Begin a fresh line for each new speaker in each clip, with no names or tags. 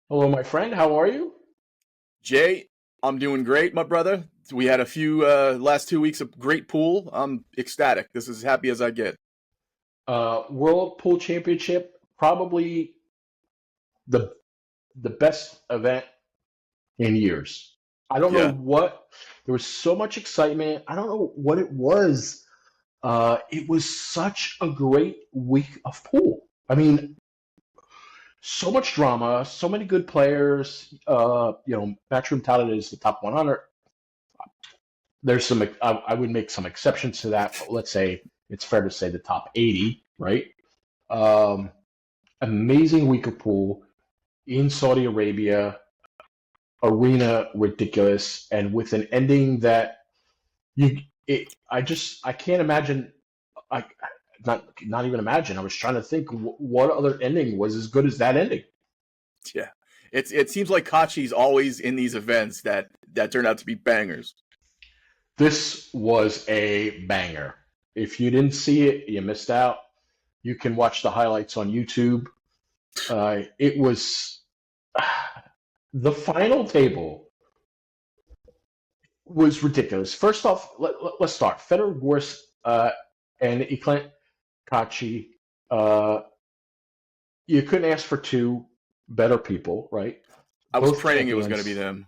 Hello, my friend. How are you?
Jay, I'm doing great, my brother. We had a few last 2 weeks of great pool. I'm ecstatic. This is as happy as I get.
World Pool Championship, probably the the best event in years. I don't know
Yeah,
what. There was so much excitement. I don't know what it was. It was such a great week of pool. I mean, so much drama, so many good players. Matchroom touted as the top 100. There's some. I would make some exceptions to that, but let's say it's fair to say the top 80, right? Um, Amazing week of pool in Saudi Arabia, arena ridiculous, and with an ending that you, I can't imagine. I not even imagine. I was trying to think what other ending was as good as that ending.
yeah. It seems like Kachi's always in these events that turn out to be bangers.
This was a banger. If you didn't see it, you missed out. You can watch the highlights on YouTube. It was the final table was ridiculous. First off, us start. Federer, Gorst, and Iklant Kachi. Uh, you couldn't ask for two better people, right?
I was
Both
praying it was going to be
champions,
them.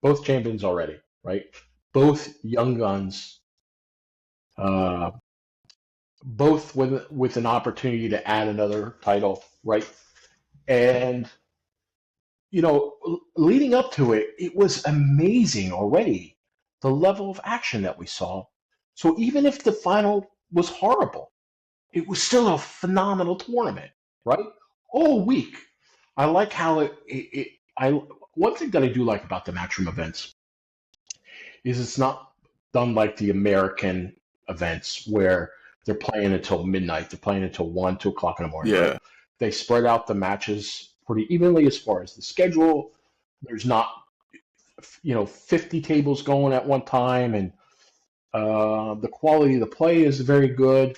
both champions already, right? Both young guns, uh, both with an opportunity to add another title, right? And leading up to it, it was amazing already the level of action that we saw. So even if the final was horrible, it was still a phenomenal tournament, right? All week. I like how I one thing that I do like about the Matchroom events is it's not done like the American events where they're playing until midnight, they're playing until 1, 2 o'clock in the morning, right?
Yeah,
They spread out the matches pretty evenly as far as the schedule. There's not 50 tables going at one time, and the quality of the play is very good.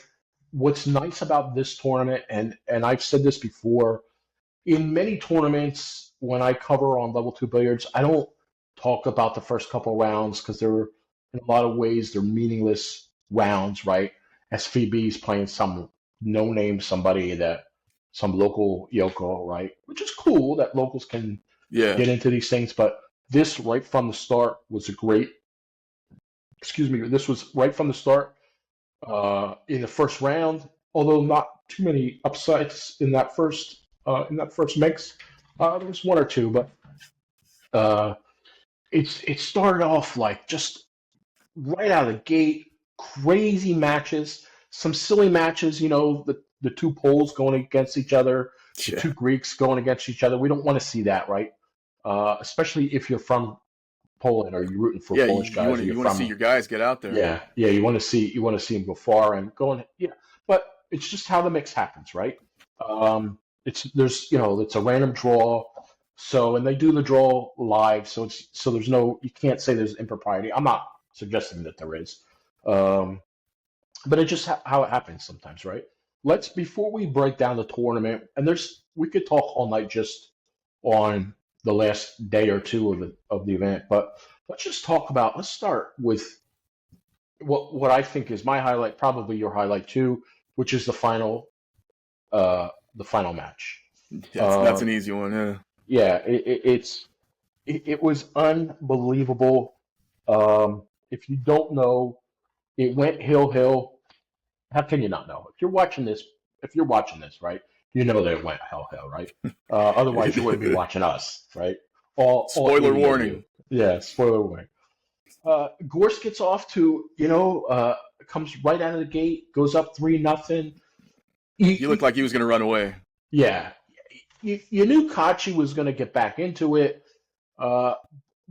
What's nice about this tournament, and I've said this before, in many tournaments when I cover on Level 2 Billiards, I don't talk about the first couple rounds because they're in a lot of ways they're meaningless rounds, right? SVB is playing some no name somebody that some local Yoko, right? Which is cool that locals can
yeah.
get into these things, but this right from the start was a great. Excuse me. This was right from the start in the first round, although not too many upsides in that first mix. There was one or two, but uh, it started off like just right out of the gate, crazy matches, some silly matches. The two Poles going against each other, the
Yeah,
two Greeks going against each other. We don't want to see that, right? Especially if you're from Poland or you're rooting for
yeah.
Polish
You
guys
want
or
to
you're
you want to see
from.
your guys get out there.
Yeah, you want to see him go far and going. Yeah, but it's just how the mix happens, right? It's a random draw, so and they do the draw live, so there's no you can't say there's impropriety. I'm not suggesting that there is, um, but it's just how it happens sometimes, right? Let's before we break down the tournament, and we could talk all night just on the last day or two of the event, but let's start with what I think is my highlight, probably your highlight too, which is the final match.
That's
Uh,
an easy one. Yeah,
yeah, it was unbelievable. If you don't know, it went hill. How can you not know? If you're watching this, right, you know that it went hill, right? Otherwise, you wouldn't be watching us, right? All
Spoiler
80 of
warning.
you. Yeah, spoiler warning. Gorse gets off to, comes right out of the gate, goes up 3-0.
He looked like he was going to run away.
Yeah, you knew Kachi was going to get back into it, uh,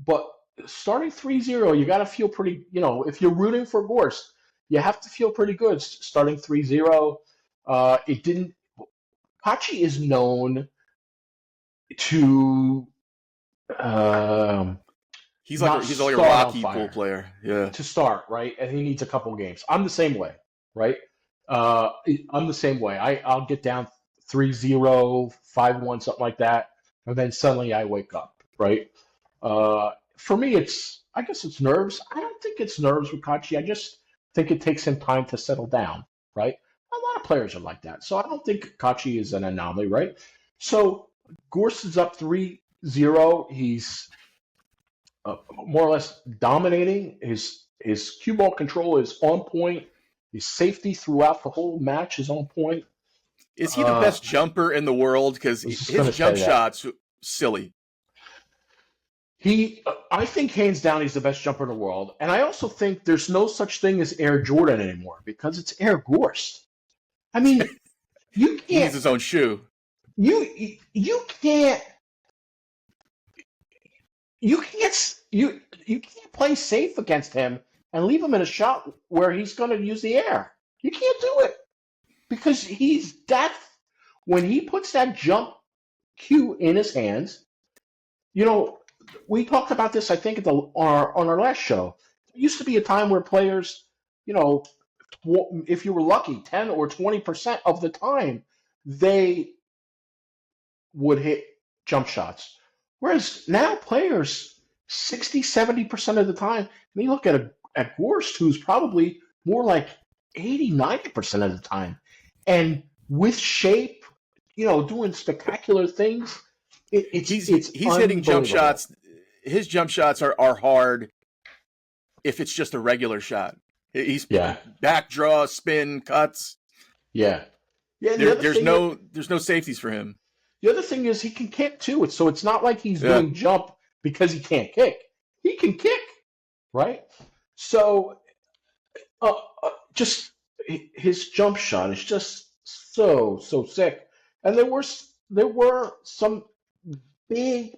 but starting 3-0, you got to feel pretty, if you're rooting for Gorse, you have to feel pretty good starting 3-0. It didn't, Kachi is known to um, not
He's like a
start on
Rocky pool
fire.
player. Yeah,
To start, right? And he needs a couple games. I'm the same way, right? I'm the same way. I'll get down 3-0, 5-1, something like that. and then suddenly I wake up, right? For me, I guess it's nerves. I don't think it's nerves with Kachi. I just think it takes him time to settle down, right? A lot of players are like that. So I don't think Kachi is an anomaly, right? So Gorst is up 3-0. He's more or less dominating. His cue ball control is on point. His safety throughout the whole match is on point.
Is he the best jumper in the world? Because
I was just
his
gonna
jump
say that.
shots, silly.
I think hands down he's the best jumper in the world, and I also think there's no such thing as Air Jordan anymore because it's Air Gorst. I mean, you
He needs
can't,
his own shoe.
you can't, you can't play safe against him and leave him in a shot where he's going to use the air. You can't do it because when he puts that jump cue in his hands. We talked about this, I think, on our last show. There used to be a time where players, you know, if you were lucky, 10 or 20% of the time, they would hit jump shots. Whereas now players, 60, 70% of the time, and you look at Gorst, who's probably more like 80, 90% of the time. And with shape, doing spectacular things,
He's
it's
hitting jump
unbelievable.
shots. His jump shots are hard if it's just a regular shot. He's
Yeah,
back draw, spin, cuts.
yeah. Yeah, and
There's no safeties for him.
the other thing is he can kick too. So it's not like he's
Yeah.
doing jump because he can't kick. He can kick, right? So just his jump shot is just so sick. And there were some big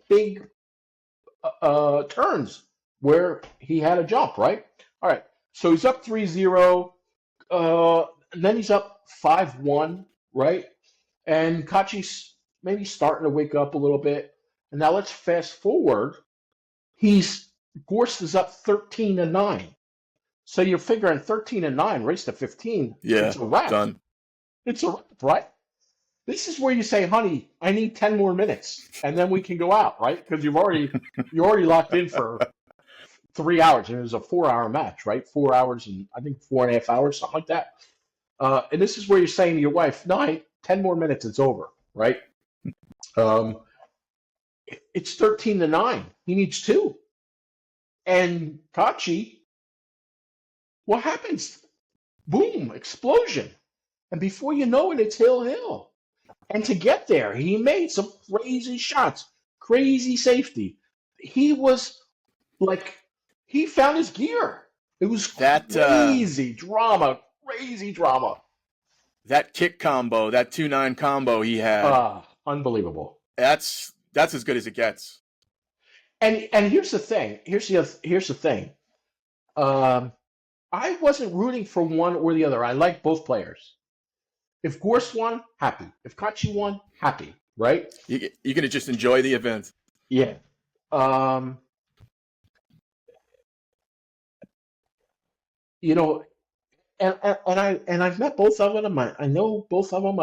turns where he had a jump, right? All right. So he's up 3-0. And then he's up 5-1, right? And Kachi's maybe starting to wake up a little bit. And now let's fast forward. Gorst is up 13-9. So you're figuring 13-9, race to 15.
Yeah,
It's a wrap.
done.
It's a wrap, right? This is where you say, honey, I need 10 more minutes, and then we can go out, right? Because you're already locked in for 3 hours, and it was a 4-hour match, right? 4 hours and I think 4.5 hours, something like that. And this is where you're saying to your wife, no, 10 more minutes, it's over, right? It's 13-9. He needs 2. And Kachi, what happens? Boom, explosion. And before you know it, it's hill. And to get there, he made some crazy shots, crazy safety. He was like, he found his gear. It was crazy drama.
That kick combo, that 2-9 combo he had.
Unbelievable.
That's as good as it gets.
And here's the thing. Here's the thing. I wasn't rooting for one or the other. I like both players. If Gorst won, happy. If Kachi won, happy. Right?
You're gonna just enjoy the event.
Yeah. And I've met both of them. I know both of them.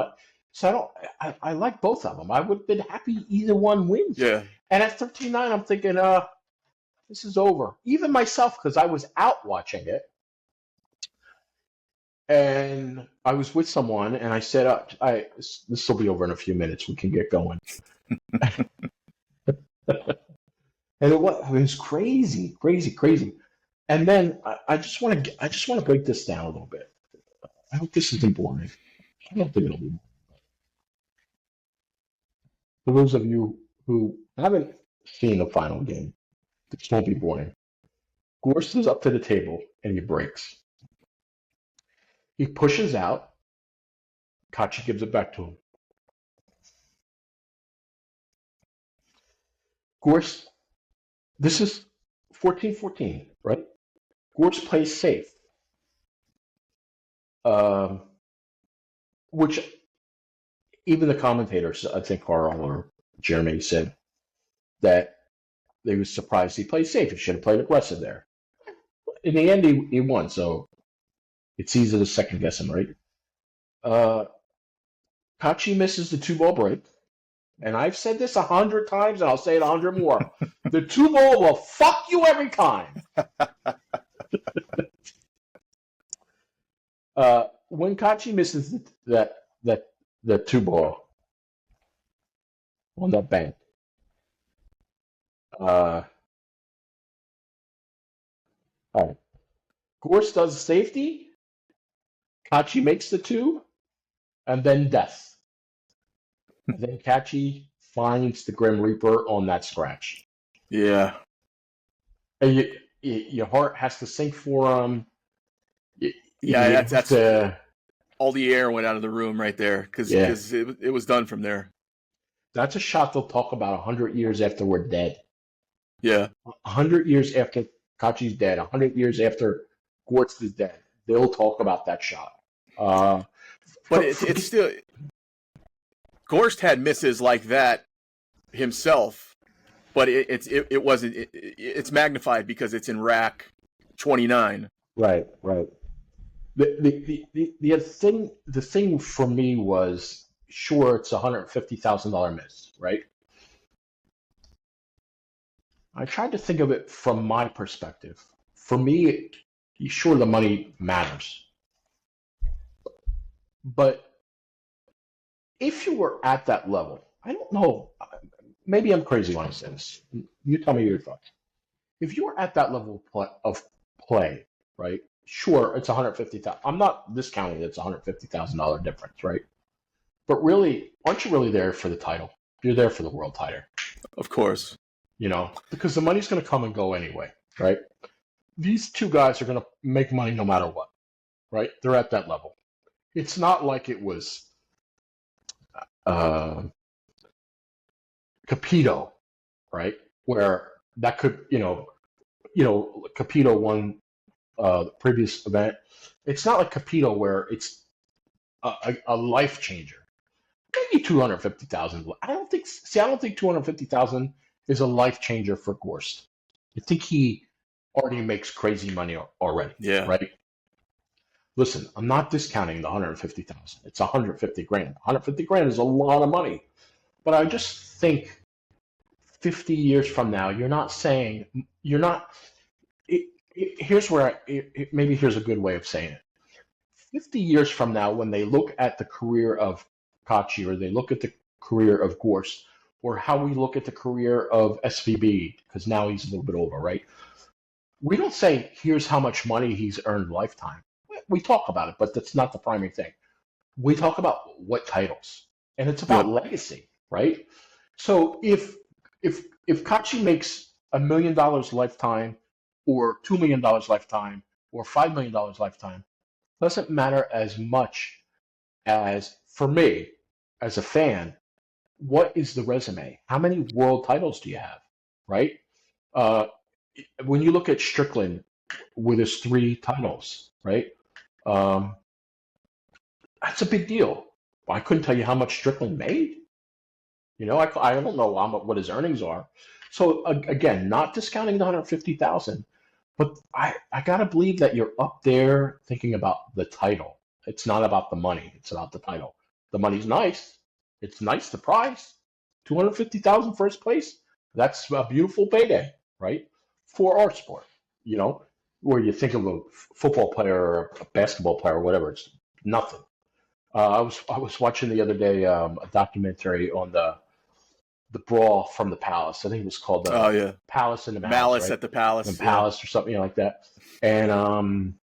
So I like both of them. I would have been happy either one wins.
Yeah.
And at 13-9, I'm thinking, this is over. Even myself, because I was out watching it. And I was with someone, and I said, this will be over in a few minutes. We can get going. And it was crazy. And then I just want to break this down a little bit. I hope this isn't boring. I don't think it'll be boring. For those of you who haven't seen the final game, this won't be boring. Gorst is up to the table, and he breaks. He pushes out. Kachi gives it back to him. Gorst, this is 14-14, right? Gorst plays safe. Which even the commentators, I think Carl or Jeremy, said that they were surprised he played safe. He should have played aggressive there. In the end, he won, so it's easy to second guess him, right? Kachi misses the 2-ball break. And I've said this 100 times, and I'll say it 100 more. The 2-ball will fuck you every time. When Kachi misses that 2-ball on that bank, all right. Gorst does safety. Kachi makes the 2, and then death. And then Kachi finds the Grim Reaper on that scratch.
Yeah.
And your heart has to sink for him.
Yeah, that's all the air went out of the room right there because it was done from there.
That's a shot they'll talk about 100 years after we're dead.
Yeah.
100 years after Kachi's dead, 100 years after Gortz is dead, they'll talk about that shot.
But it's still... Gorst had misses like that himself, but it wasn't... It's magnified because it's in rack 29.
Right. The thing for me was, sure, it's a $150,000 miss, right? I tried to think of it from my perspective. For me, sure, the money matters. But if you were at that level, I don't know, maybe I'm crazy when I say this. You tell me your thoughts. If you were at that level of play, right? Sure, it's $150,000. I'm not discounting it's $150,000 difference, right? But really, aren't you really there for the title? You're there for the world title.
Of course.
Because the money's going to come and go anyway, right? These two guys are going to make money no matter what, right? They're at that level. It's not like it was Capito, right? Where that could, Capito won the previous event. It's not like Capito where it's a life changer. Maybe 250,000. I don't think 250,000 is a life changer for Gorst. I think he already makes crazy money already.
Yeah.
Right. Listen, I'm not discounting the 150,000. It's 150 grand. 150 grand is a lot of money. But I just think 50 years from now, here's where maybe here's a good way of saying it. 50 years from now, when they look at the career of Kachi, or they look at the career of Gorst, or how we look at the career of SVB, because now he's a little bit older, right? We don't say, here's how much money he's earned lifetime. We talk about it, but that's not the primary thing. We talk about what titles, and it's about legacy, right? So if Kachi makes $1 million lifetime, or $2 million lifetime, or $5 million lifetime, doesn't matter as much as, for me, as a fan, what is the resume? How many world titles do you have, right? When you look at Strickland with his 3 titles, right? That's a big deal. I couldn't tell you how much Strickland made. I don't know what his earnings are. So again, not discounting the 150,000, but I gotta believe that you're up there thinking about the title. It's not about the money. It's about the title. The money's nice. It's nice to prize. 250,000 first place. That's a beautiful payday, right? For our sport, where you think of a football player or a basketball player or whatever, it's nothing. I was watching the other day a documentary on the brawl from the Palace. I think it was called Palace in the
Malice
right?
at the Palace.
The Palace or something like that. And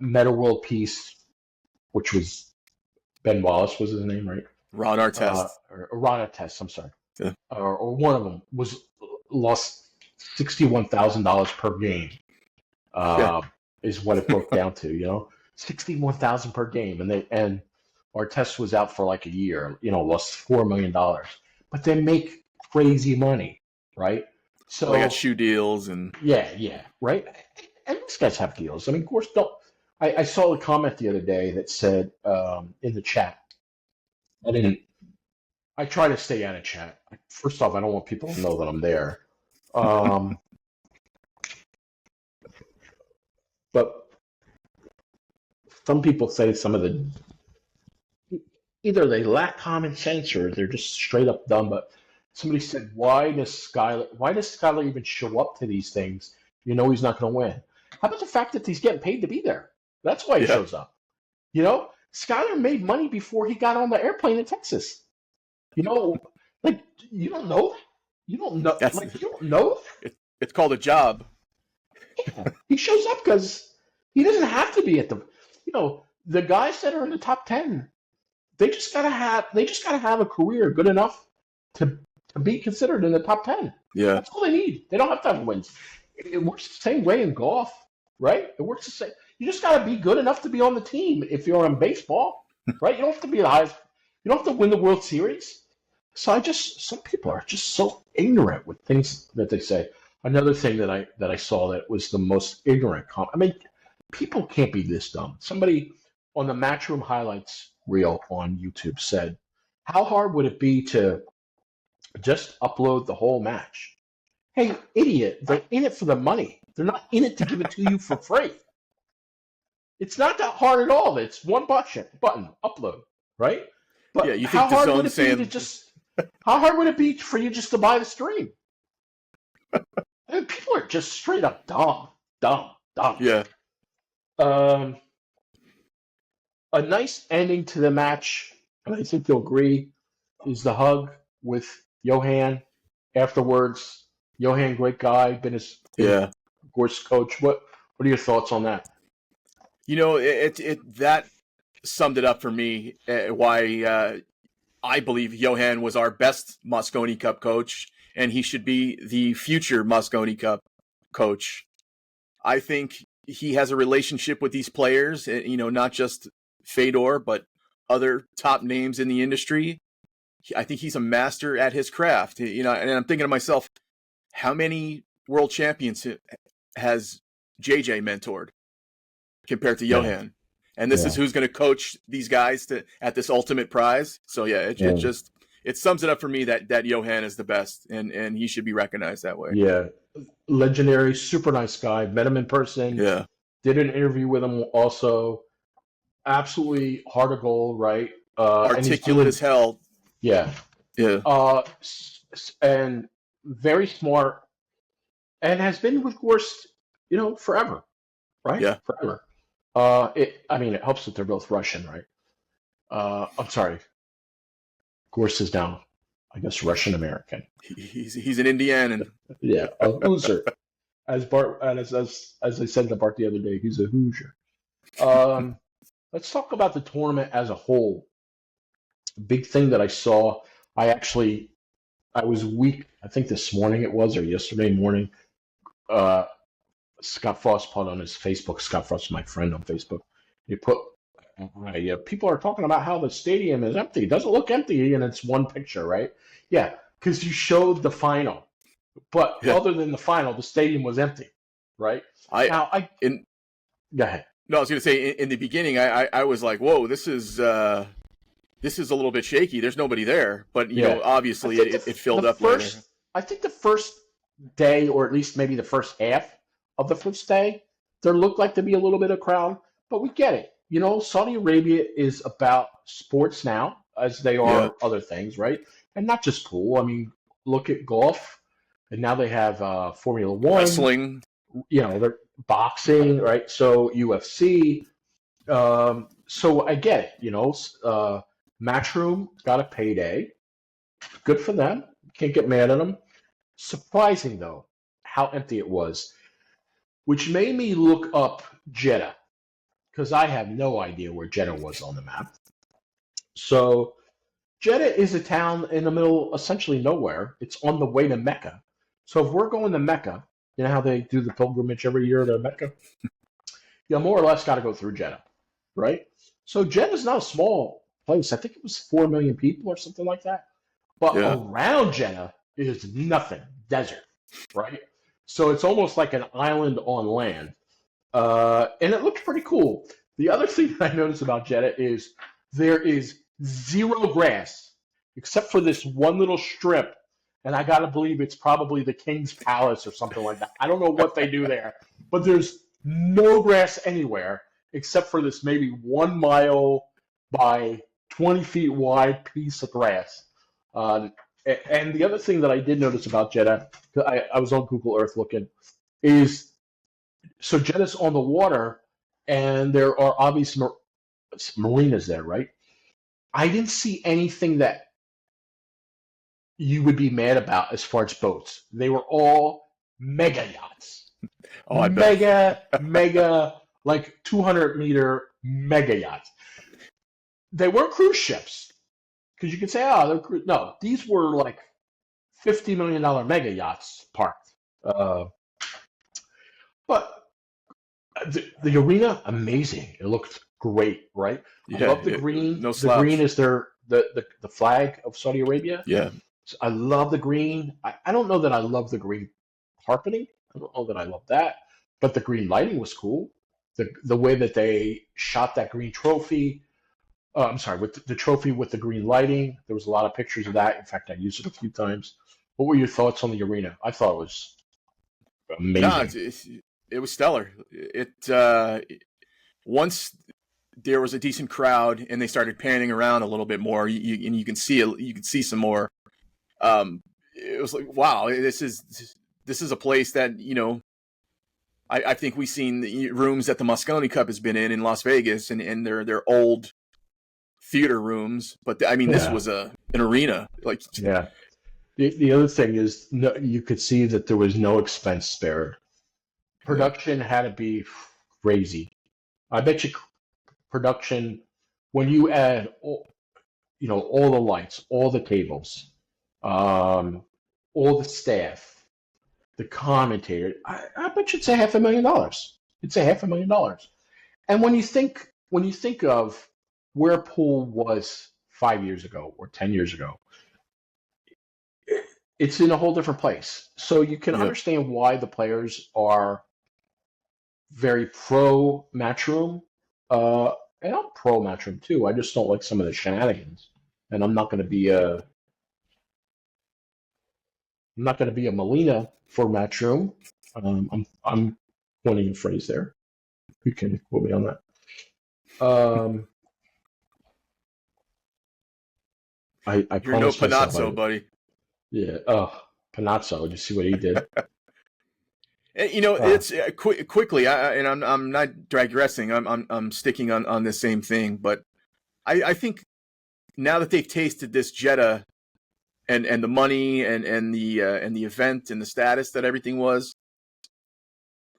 Meta World Peace, which was Ben Wallace was his name, right?
Ron Artest.
Or Ron Artest, I'm sorry.
Yeah.
Or one of them lost $61,000 per game. Is what it broke down to, $61,000 per game, and Artest was out for like a year, lost $4 million, but they make crazy money, right? So
they got shoe deals and
right. And these guys have deals. I mean, of course, don't. I saw a comment the other day that said in the chat. I try to stay out of chat. First off, I don't want people to know that I'm there. But some people say some of the either they lack common sense or they're just straight up dumb. But somebody said, why does Skyler even show up to these things? You know he's not going to win. How about the fact that he's getting paid to be there? That's why he
Yeah.
shows up. You know, Skyler made money before he got on the airplane in Texas. You know, like you don't know that. You don't know.
That's
Like you don't know that.
it's called a job.
Yeah. He shows up because he doesn't have to be at the. You know, the guys that are in the top 10, they just gotta have a career good enough to be considered in the top 10.
Yeah.
That's all they need. They don't have to have wins. It works the same way in golf, right? It works the same. You just gotta be good enough to be on the team if you're in baseball, right? You don't have to be the highest. You don't have to win the World Series. So some people are just so ignorant with things that they say. Another thing that I saw that was the most ignorant I mean, people can't be this dumb. Somebody on the Matchroom highlights reel on YouTube said, "How hard would it be to just upload the whole match?" Hey, idiot! They're in it for the money. They're not in it to give it to you for free. It's not that hard at all. It's one button, upload, right? But
Yeah, you
how
think
hard
DAZN
would it be to
saying
just? How hard would it be for you just to buy the stream? I mean, people are just straight up dumb.
yeah.
Um, a nice ending to the match, and I think you'll agree, is the hug with Johan afterwards. Johan, great guy, been his course coach. What are your thoughts on that?
You know, it that summed it up for me. Why I believe Johan was our best Mosconi Cup coach, and he should be the future Mosconi Cup coach. I think he has a relationship with these players, you know, not just Fedor, but other top names in the industry. I think he's a master at his craft, you know, and I'm thinking to myself, how many world champions has JJ mentored compared to Johan? And this is who's going to coach these guys at this ultimate prize. So yeah, it sums it up for me that Johan is the best, and he should be recognized that way.
Yeah, legendary, super nice guy. Met him in person.
Yeah,
did an interview with him also. Absolutely heart of gold, right?
Articulate as hell.
Yeah. And very smart, and has been with Gorst, you know, forever, right?
Yeah,
forever. It helps that they're both Russian, right? I'm sorry. Gorst is now, I guess, Russian American.
He's an Indianan.
Yeah, a Hoosier. As I said to Bart the other day, he's a Hoosier. Let's talk about the tournament as a whole. Big thing that I saw. I was weak. I think this morning it was, or yesterday morning. Scott Frost put on his Facebook. Scott Frost is my friend on Facebook. He put, people are talking about how the stadium is empty. It doesn't look empty, and it's one picture, right? Yeah, because you showed the final. But other than the final, the stadium was empty, right?
Go ahead. No, I was going to say in the beginning, I was like, "Whoa, this is a little bit shaky. There's nobody there." But you know, obviously, it filled up later.
I think the first day, or at least maybe the first half of the first day, there looked like to be a little bit of crowd. But we get it. You know, Saudi Arabia is about sports now, as they are other things, right? And not just pool. I mean, look at golf. And now they have Formula One.
Wrestling.
You know, they're boxing, right? So UFC. So I get it, you know. Matchroom got a payday. Good for them. Can't get mad at them. Surprising, though, how empty it was. Which made me look up Jeddah. Because I have no idea where Jeddah was on the map. So Jeddah is a town in the middle, essentially nowhere. It's on the way to Mecca. So if we're going to Mecca, you know how they do the pilgrimage every year to Mecca? You more or less got to go through Jeddah, right? So Jeddah's not a small place. I think it was 4 million people or something like that. But around Jeddah is nothing, desert, right? So it's almost like an island on land. And it looks pretty cool. The other thing that I noticed about Jeddah is there is zero grass except for this one little strip. And I got to believe it's probably the King's Palace or something like that. I don't know what they do there. But there's no grass anywhere except for this maybe 1 mile by 20 feet wide piece of grass. And the other thing that I did notice about Jeddah, 'cause I was on Google Earth looking, is so Jeddah's on the water, and there are obvious marinas there, right? I didn't see anything that you would be mad about as far as boats. They were all mega yachts.
Oh, I bet.
Mega, like 200-meter mega yachts. They weren't cruise ships. Because you could say, oh, they're cruise. No, these were like $50 million mega yachts parked. But the arena, amazing. It looked great, right?
Yeah,
I love the green.
no
the
slouch.
green is the flag of Saudi Arabia.
Yeah.
So I love the green. I don't know that I love the green carpeting. I don't know that I love that. But the green lighting was cool. The way that they shot that green trophy. I'm sorry, with the trophy with the green lighting. There was a lot of pictures of that. In fact, I used it a few times. What were your thoughts on the arena? I thought it was amazing.
No, it was stellar. Once there was a decent crowd and they started panning around a little bit more, and you can see some more. It was like, wow, this is a place that, I think we've seen the rooms that the Moscone Cup has been in Las Vegas, and they're old theater rooms, but I mean, this was an arena. Like,
yeah. The other thing is, you could see that there was no expense spared. Production had to be crazy. I bet you production, when you add all the lights, all the tables, all the staff, the commentator, I bet you it's $500,000. It's $500,000. And when you think of where pool was 5 years ago or 10 years ago, it's in a whole different place. So you can understand why the players are very pro Matchroom. And I'm pro Matchroom too. I just don't like some of the shenanigans. And I'm not going to be a Molina for Matchroom. I'm coining a phrase there. You can quote me on that.
You're no Panazzo, buddy.
Yeah. Oh, Panazzo. Did you see what he did?
It's quickly. I'm not digressing. I'm sticking on the same thing. But I think now that they've tasted this Jeddah and the money and the event and the status that everything was,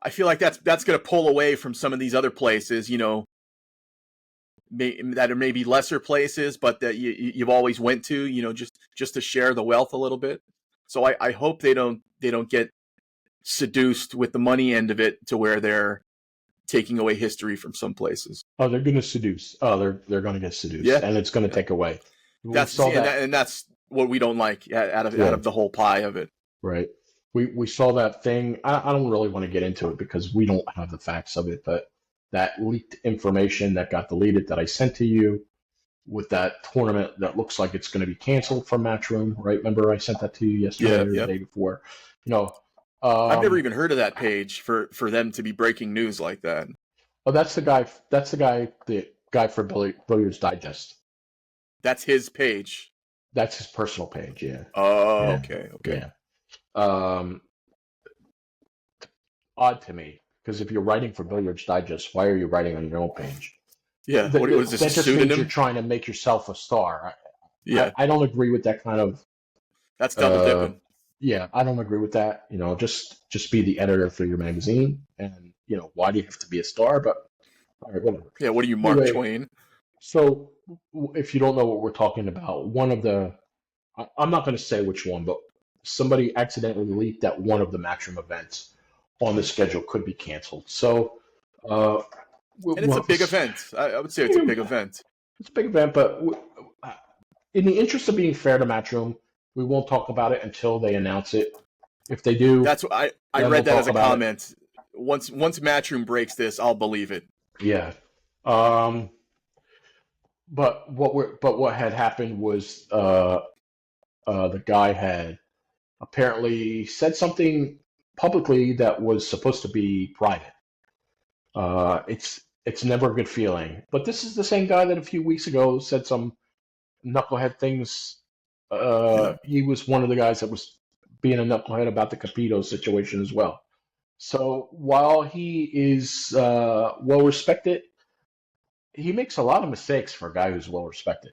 I feel like that's going to pull away from some of these other places. That are maybe lesser places, but that you've always went to, just to share the wealth a little bit. So I hope they don't get seduced with the money end of it to where they're taking away history from some places.
Oh, they're going to seduce. Oh, they're going to get seduced, and it's going to take away.
That's what we don't like out of the whole pie of it.
Right. We saw that thing. I don't really want to get into it because we don't have the facts of it, but that leaked information that got deleted that I sent to you with that tournament that looks like it's going to be canceled from Matchroom, right? Remember I sent that to you yesterday or the day before?
I've never even heard of that page for them to be breaking news like that.
Oh, that's the guy for Billiards Digest.
That's his page.
That's his personal page, yeah.
Oh, yeah. Okay.
Yeah. Odd to me. Because if you're writing for Billiards Digest, why are you writing on your own page?
Yeah, what is this,
that just
pseudonym?
means you're trying to make yourself a star.
I
don't agree with that kind of...
That's double dipping.
Yeah, I don't agree with that. Just be the editor for your magazine. And, why do you have to be a star? But, all right, whatever.
Yeah, what are you, Mark Twain?
So, if you don't know what we're talking about, one of the... I'm not going to say which one, but somebody accidentally leaked that one of the Matchroom events on the schedule could be canceled. So,
and it's a big event. I would say it's a big event.
It's a big event, but in the interest of being fair to Matchroom, we won't talk about it until they announce it. If they do,
that's what I read that as a comment. Once Matchroom breaks this, I'll believe it.
Yeah. But what had happened was the guy had apparently said something publicly that was supposed to be private. It's never a good feeling. But this is the same guy that a few weeks ago said some knucklehead things.
Yeah.
He was one of the guys that was being a knucklehead about the Capito situation as well. So while he is well respected, he makes a lot of mistakes for a guy who's well respected.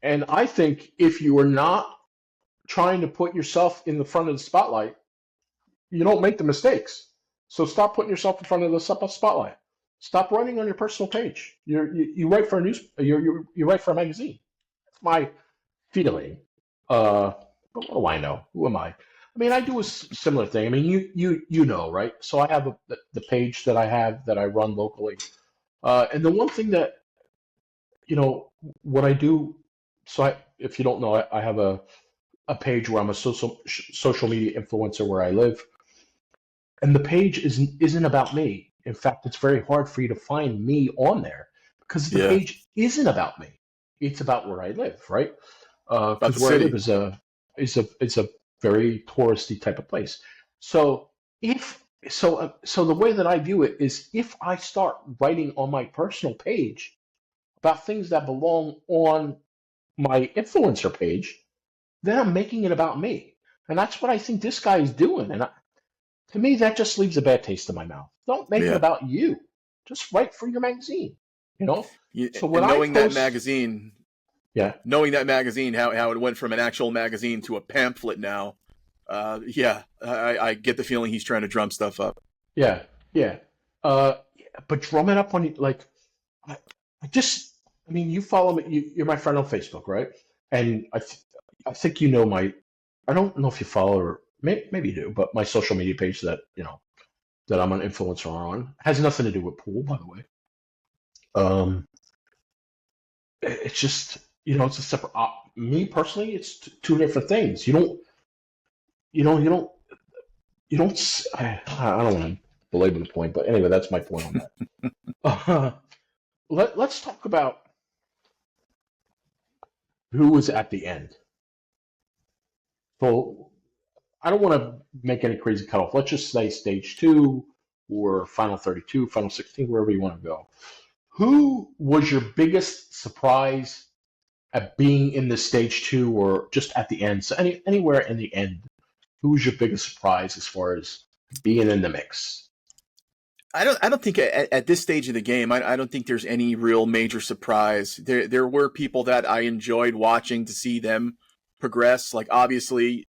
And I think if you are not trying to put yourself in the front of the spotlight, you don't make the mistakes. So stop putting yourself in front of the spotlight. Stop writing on your personal page. You write for a you write for a magazine. That's my feeling. But what do I know? Who am I? I mean, I do a similar thing. I mean, you know, right? So I have the page that I have that I run locally, and the one thing that what I do. So if you don't know, I have a page where I'm a social media influencer where I live, and the page isn't about me. In fact, it's very hard for you to find me on there because the
Yeah.
page isn't about me. It's about where I live, right?
About
Because
the
where I live
city.
is a very touristy type of place. So so the way that I view it is if I start writing on my personal page about things that belong on my influencer page, then I'm making it about me. And that's what I think this guy is doing. And to me, that just leaves a bad taste in my mouth. Don't make it
Yeah.
about you. Just write for your magazine, you know? So when
And
I post, yeah,
knowing that magazine, how it went from an actual magazine to a pamphlet now, yeah, I get the feeling he's trying to drum stuff up.
yeah, yeah. Uh, but drum it up on like, I, I mean, you follow me. You're my friend on Facebook, right? And I think you know I don't know if you follow or maybe you do, but my social media page that that I'm an influencer on has nothing to do with pool, by the way. Um, it's just it's a separate. Me personally, it's two different things. You know, you don't, you don't. I don't want to belabor the point, but anyway, that's my point on that. Let's talk about who was at the end. So I don't want to make any crazy cutoff. Let's just say stage two or final 32, final 16, wherever you want to go. Who was your biggest surprise at being in the stage two or just at the end? So anywhere in the end, who was your biggest surprise as far as being in the mix?
I don't think at this stage of the game, I don't think there's any real major surprise. There were people that I enjoyed watching to see them progress. Like obviously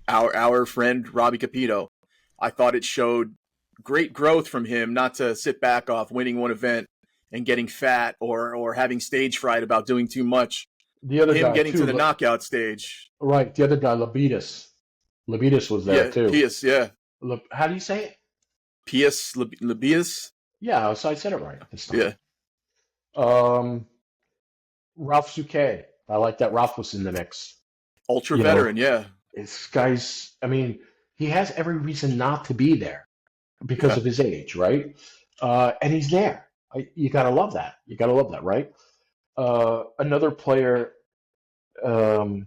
our friend Robbie Capito. I thought it showed great growth from him, not to sit back off winning one event and getting fat or having stage fright about doing too much.
The other
Him
guy
getting to the
too,
knockout stage.
right? The other guy, Labidas. Labidas was there
Yeah,
too.
Pius, yeah.
How do you say it?
Pius Labias?
Yeah, so I said it right this time.
Yeah.
Ralph Souquet. I like that Ralph was in the mix.
Ultra
You know,
veteran, yeah.
this guy's, I mean, he has every reason not to be there because
Yeah.
of his age, right? And he's there. You gotta love that. You gotta love that, right? Another player, um,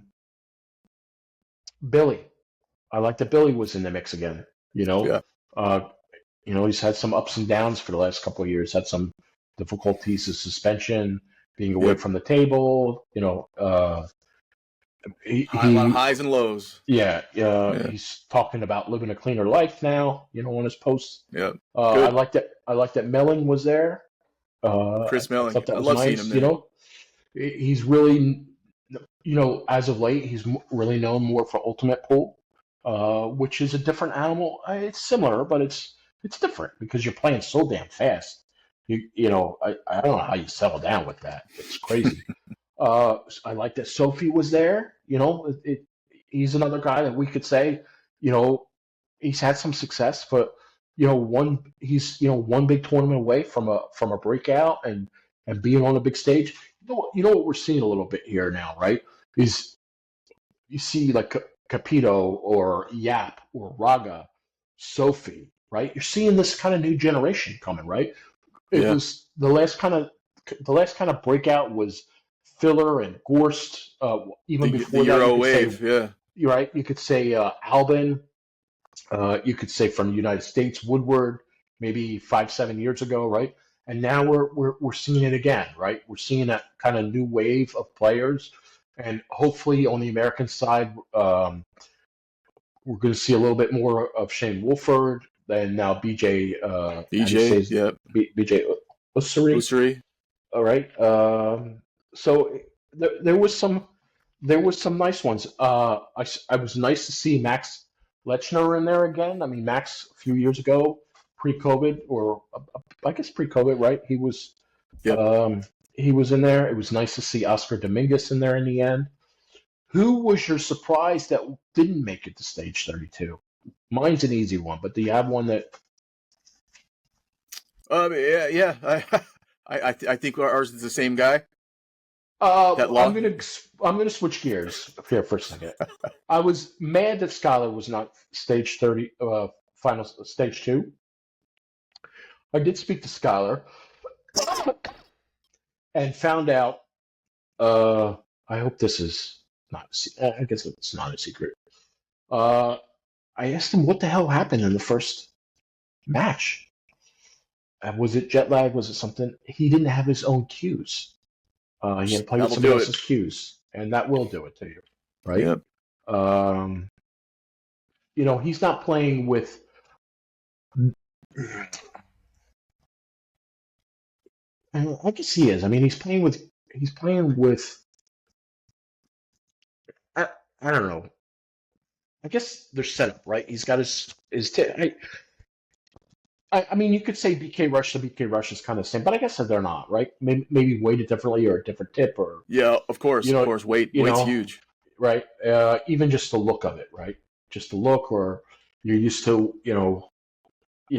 Billy. I like that Billy was in the mix again. You know,
Yeah.
uh, he's had some ups and downs for the last couple of years. Had some difficulties of suspension, being away
Yep.
from the table.
A lot of highs and lows.
Yeah,
Yeah.
he's talking about living a cleaner life now. On his posts.
Yeah.
I
Good.
like that. I like that Melling was there.
Chris
I
Melling.
thought that
I
was
love seeing him
nice.
there.
He's really, as of late, he's really known more for Ultimate Pool, which is a different animal. It's similar, but it's different because you're playing so damn fast. I don't know how you settle down with that. It's crazy. I like that Sophie was there. He's another guy that we could say, he's had some success, but he's one big tournament away from a breakout and being on a big stage. You know what we're seeing a little bit here now, right? Is you see like Capito or Yap or Raga, Sophie, right? You're seeing this kind of new generation coming, right? It
Yeah.
was the last kind of breakout was Filler and Gorst. Even
The
before that, you
Euro
could
wave,
say
yeah.
you're right. You could say Albin. You could say from the United States, Woodward, maybe 5, 7 years ago, right? and now we're seeing it again, right? We're seeing that kind of new wave of players, and hopefully on the American side, we're going to see a little bit more of Shane Wolford and now BJ. How do you say
BJ, yep.
BJ Ussery?
Ussery.
All right. So there was some nice ones. I was nice to see Max Lechner in there again. I mean, Max a few years ago, pre-COVID, or I guess pre-COVID, right?
Yep.
He was in there. It was nice to see Oscar Dominguez in there in the end. Who was your surprise that didn't make it to stage 32? Mine's an easy one, but do you have one that?
Yeah. I think ours is the same guy.
I'm gonna switch gears here for a second. I was mad that Skylar was not stage 30, final stage 2. I did speak to Skylar and found out. I hope this is not. I guess it's not a secret. I asked him what the hell happened in the first match. Was it jet lag? Was it something? He didn't have his own cues. He had to play with somebody else's cues, and that will do it to you, right?
Yep.
He's not playing with. I guess he is. I mean, he's playing with. I don't know. I guess they're set up, right? He's got his I mean, you could say BK Rush to BK Rush is kind of the same, but I guess that they're not, right? Maybe weighted differently or a different tip, or
yeah, of course. Weight's huge,
right? Even just the look of it, right? Just the look, or you're used to,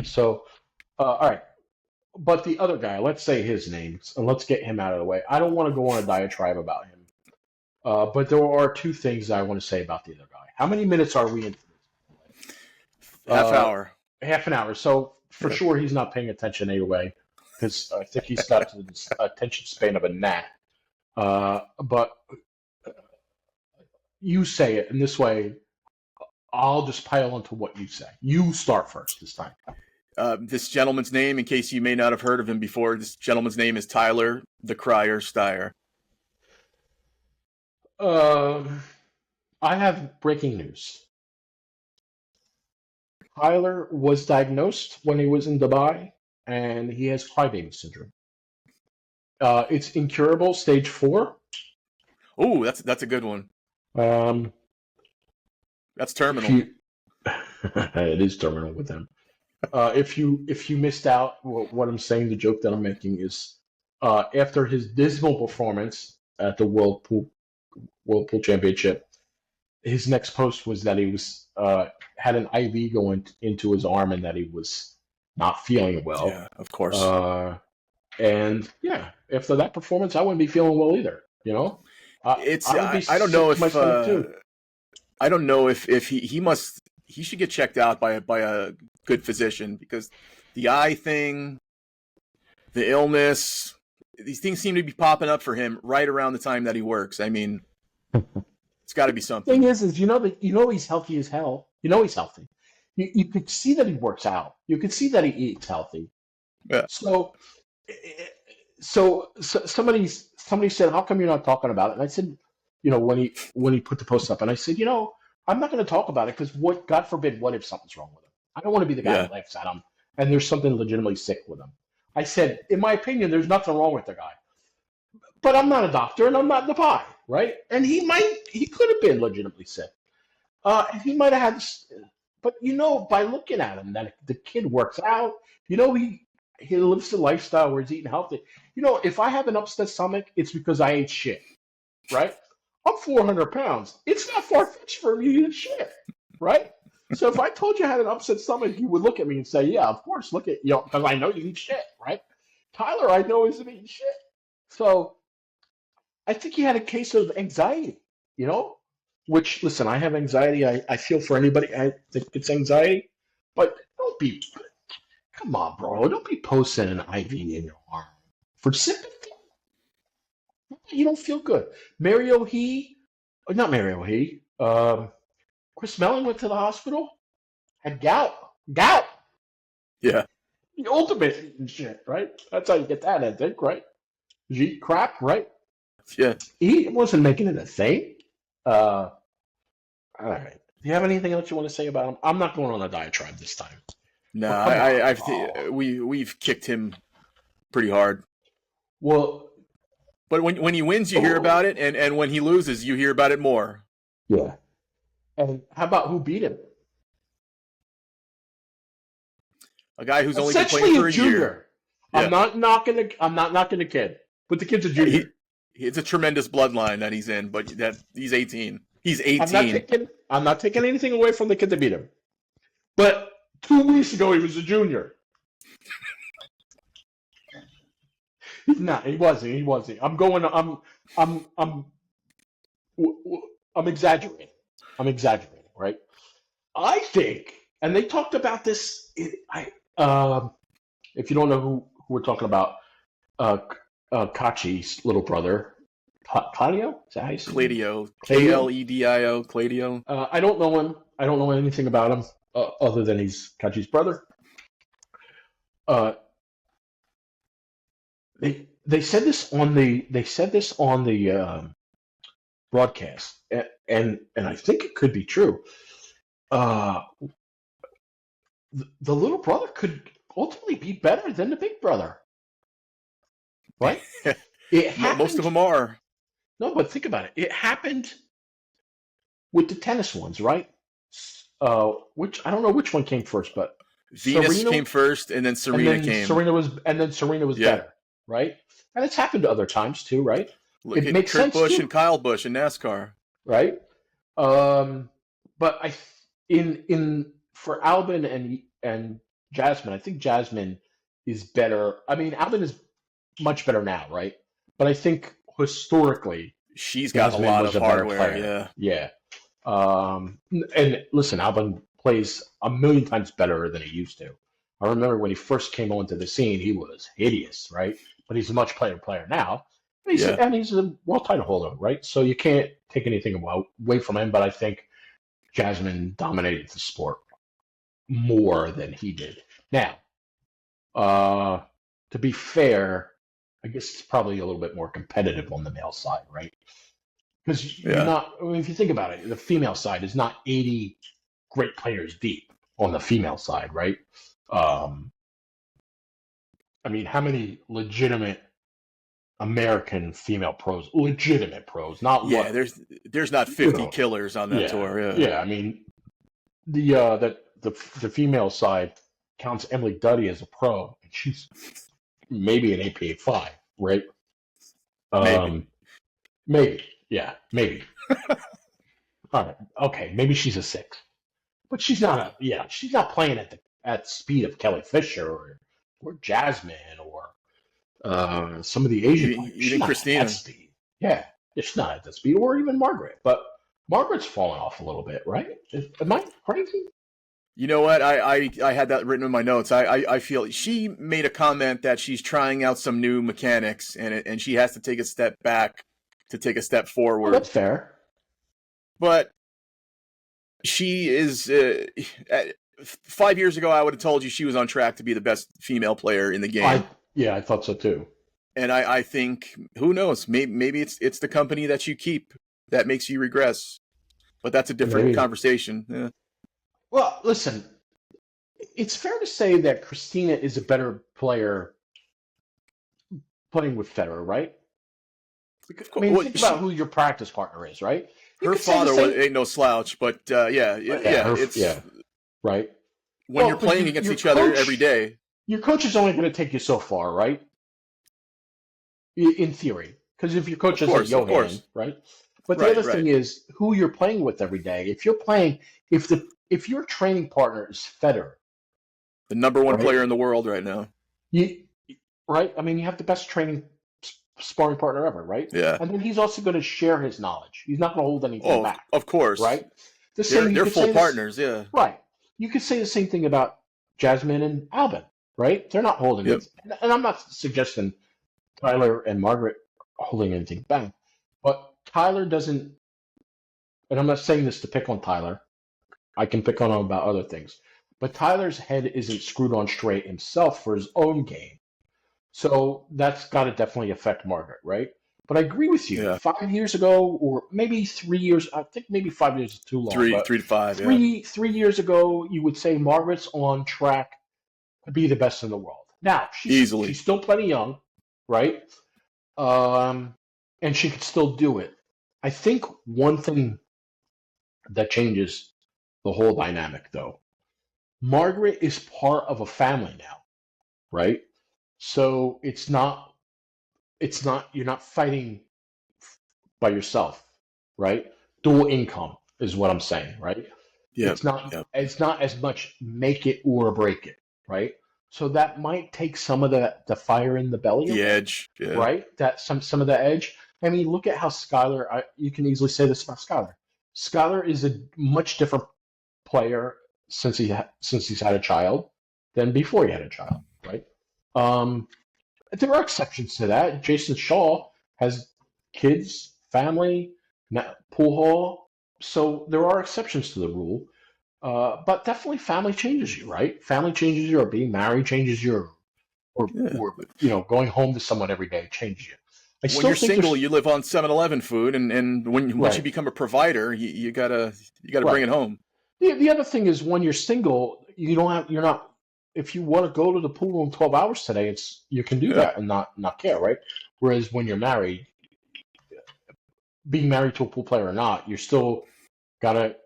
So, all right. But the other guy, let's say his name, and let's get him out of the way. I don't want to go on a diatribe about him, but there are two things I want to say about the other guy. How many minutes are we in?
Hour.
Half an hour. So for sure he's not paying attention anyway, because I think he's got the attention span of a gnat. But you say it in this way, I'll just pile into what you say. You start first this time.
This gentleman's name, in case you may not have heard of him before, this gentleman's name is Tyler the Crier Steyer.
I have breaking news. Tyler was diagnosed when he was in Dubai, and he has crybaby syndrome. It's incurable, stage 4.
Oh, that's a good one. That's terminal.
It is terminal with him. If you missed out, what I'm saying, the joke that I'm making is, after his dismal performance at the World Pool Championship, his next post was that he was had an IV going into his arm and that he was not feeling well.
Yeah, of course.
And yeah, after that performance, I wouldn't be feeling well either.
I don't know if he should get checked out by a good physician, because the eye thing, the illness, these things seem to be popping up for him right around the time that he works. I mean, it's got to be something.
The thing is, he's healthy as hell. He's healthy. You could see that he works out. You could see that he eats healthy.
Yeah.
So somebody said, "How come you're not talking about it?" And I said, when he put the post up, and I said, I'm not going to talk about it because God forbid, what if something's wrong with him? I don't want to be the guy that laughs at him and there's something legitimately sick with him. I said, in my opinion, there's nothing wrong with the guy. But I'm not a doctor and I'm not in the pie, right? And he could have been legitimately sick. And he might have had, but by looking at him, that the kid works out, he lives the lifestyle where he's eating healthy. If I have an upset stomach, it's because I ate shit, right? I'm 400 pounds. It's not far-fetched for me to eat shit, right? So if I told you I had an upset stomach, you would look at me and say, yeah, of course, look at, because I know you eat shit, right? Tyler, I know, isn't eating shit. So I think he had a case of anxiety, which, listen, I have anxiety. I feel for anybody. I think it's anxiety. But come on, bro. Don't be posting an IV in your arm for sympathy. You don't feel good. Chris Mellon went to the hospital, had gout.
Yeah.
The ultimate eating shit, right? That's how you get that, I think, right? You eat crap, right?
Yeah.
He wasn't making it a thing. Uh, all right. Do you have anything else you want to say about him? I'm not going on a diatribe this time.
No,
But come on.
we've kicked him pretty hard.
Well,
But when he wins, you hear about it, and when he loses, you hear about it more.
yeah. And how about who beat him?
A guy who's only been
Essentially
playing for
a
a
junior.
year.
I'm not knocking the kid, but the kid's a junior.
It's a tremendous bloodline that he's in, but he's 18. He's 18.
I'm not taking anything away from the kid that beat him. But 2 weeks ago he was a junior. He wasn't. I'm exaggerating. Right? I think, and they talked about this. If you don't know who we're talking about, Kachi's little brother, Claudio. Is that how you say it?
Claudio. Kledio. Claudio.
I don't know him. I don't know anything about him other than he's Kachi's brother. They said this on the broadcast, and I think it could be true. The little brother could ultimately be better than the big brother, right?
Most of them are.
No, but think about it. It happened with the tennis ones, right? Which I don't know which one came first, but
Venus came first, and then Serena came.
Serena was better, right? And it's happened other times too, right?
Look at Kurt Busch and Kyle Busch in NASCAR,
right? But for Albin and Jasmine, I think Jasmine is better. I mean, Albin is much better now, right? But I think historically,
she's got a lot of hardware.
Yeah. And listen, Albin plays a million times better than he used to. I remember when he first came onto the scene, he was hideous, right? But he's a much better player now. And he's a world title holder, right? So you can't take anything away from him, but I think Jasmine dominated the sport more than he did. Now, to be fair, I guess it's probably a little bit more competitive on the male side, right? Because if you think about it, the female side is not 80 great players deep on the female side, right? I mean, how many legitimate American female pros, not
there's not 50 killers on that tour.
Yeah. I mean, the female side counts Emily Duddy as a pro, and she's maybe an APA 5, right? Maybe. Yeah, maybe. All right. Okay, maybe she's a 6, but she's not she's not playing at speed of Kelly Fisher or Jasmine or some of the Asian players.
Even Christina.
At speed. Yeah, she's not at that speed, or even Margaret. But Margaret's fallen off a little bit, right? Am I crazy?
You know what? I had that written in my notes. I feel she made a comment that she's trying out some new mechanics, and she has to take a step back to take a step forward.
Well, that's fair.
But she is 5 years ago, I would have told you she was on track to be the best female player in the game.
I thought so too.
And I think, who knows? Maybe it's the company that you keep that makes you regress. But that's a different conversation. Yeah.
Well, listen, it's fair to say that Christina is a better player playing with Federer, right? I mean, think about who your practice partner is, right?
Her father ain't no slouch, but
right.
When you're playing against each other every day,
your coach is only going to take you so far, right? In theory, because if your coach is like Johan, right? But the other thing is who you're playing with every day. If you're playing, if your training partner is Federer,
the number one player in the world right now,
right? I mean, you have the best training sparring partner ever, right?
Yeah.
And then he's also going to share his knowledge. He's not going to hold anything back.
Of course.
Right?
They're full partners, yeah.
Right. You could say the same thing about Jasmine and Albin, right? They're not holding it. And I'm not suggesting Tyler and Margaret holding anything back, but Tyler doesn't, and I'm not saying this to pick on Tyler. I can pick on him about other things. but Tyler's head isn't screwed on straight himself for his own game. So that's got to definitely affect Margaret, right? But I agree with you.
Yeah,
5 years ago, or maybe 3 years, I think maybe 5 years is too long, but
3 to 5. Yeah,
three years ago, you would say Margaret's on track to be the best in the world. Now,
easily.
she's still plenty young, right? Um, and she could still do it. I think one thing that changes the whole dynamic, though, Margaret is part of a family now, right? So it's not you're not fighting by yourself, right? Dual income is what I'm saying, right?
Yeah, yeah.
It's not as much make it or break it, right? So that might take some of the fire in the belly
The
away,
edge. Yeah,
right? That some of the edge. I mean, look at how Skylar. You can easily say this about Skylar. Skylar is a much different player since he's had a child than before he had a child, right? Um, there are exceptions to that. Jason Shaw has kids, family, pool hall, so there are exceptions to the rule. But definitely, family changes you, right? Family changes you, or being married changes you,
yeah.
or going home to someone every day changes you. I
When
still
you're
think
single,
there's
you live on 7-Eleven food, and once you
right,
become a provider, you gotta bring
right.
it home.
The other thing is when you're single, you're not. If you want to go to the pool room 12 hours today, you can do
Yeah,
that and not care, right? Whereas when you're married, being married to a pool player or not, you're still gotta,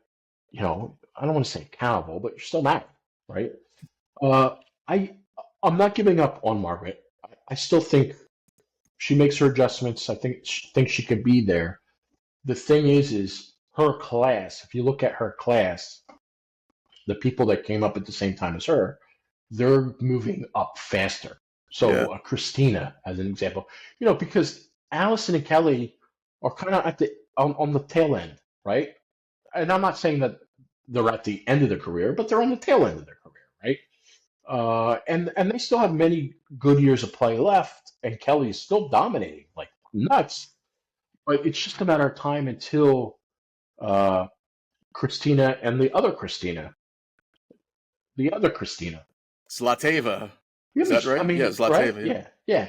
I don't want to say accountable, but you're still married, right? Uh, I I'm not giving up on Margaret. I still think she makes her adjustments. I think she could be there. The thing is her class. If you look at her class, the people that came up at the same time as her, they're moving up faster.
yeah.
So Christina, as an example, because Allison and Kelly are kind of at the on the tail end, right? And I'm not saying that they're at the end of their career, but they're on the tail end of their career, right? And they still have many good years of play left, and Kelly is still dominating like nuts. But it's just a matter of time until uh, Christina and the other Christina.
Zlateva.
You
Is that
I
right? Yeah,
mean, right?
Zlateva. Yeah.
Yeah,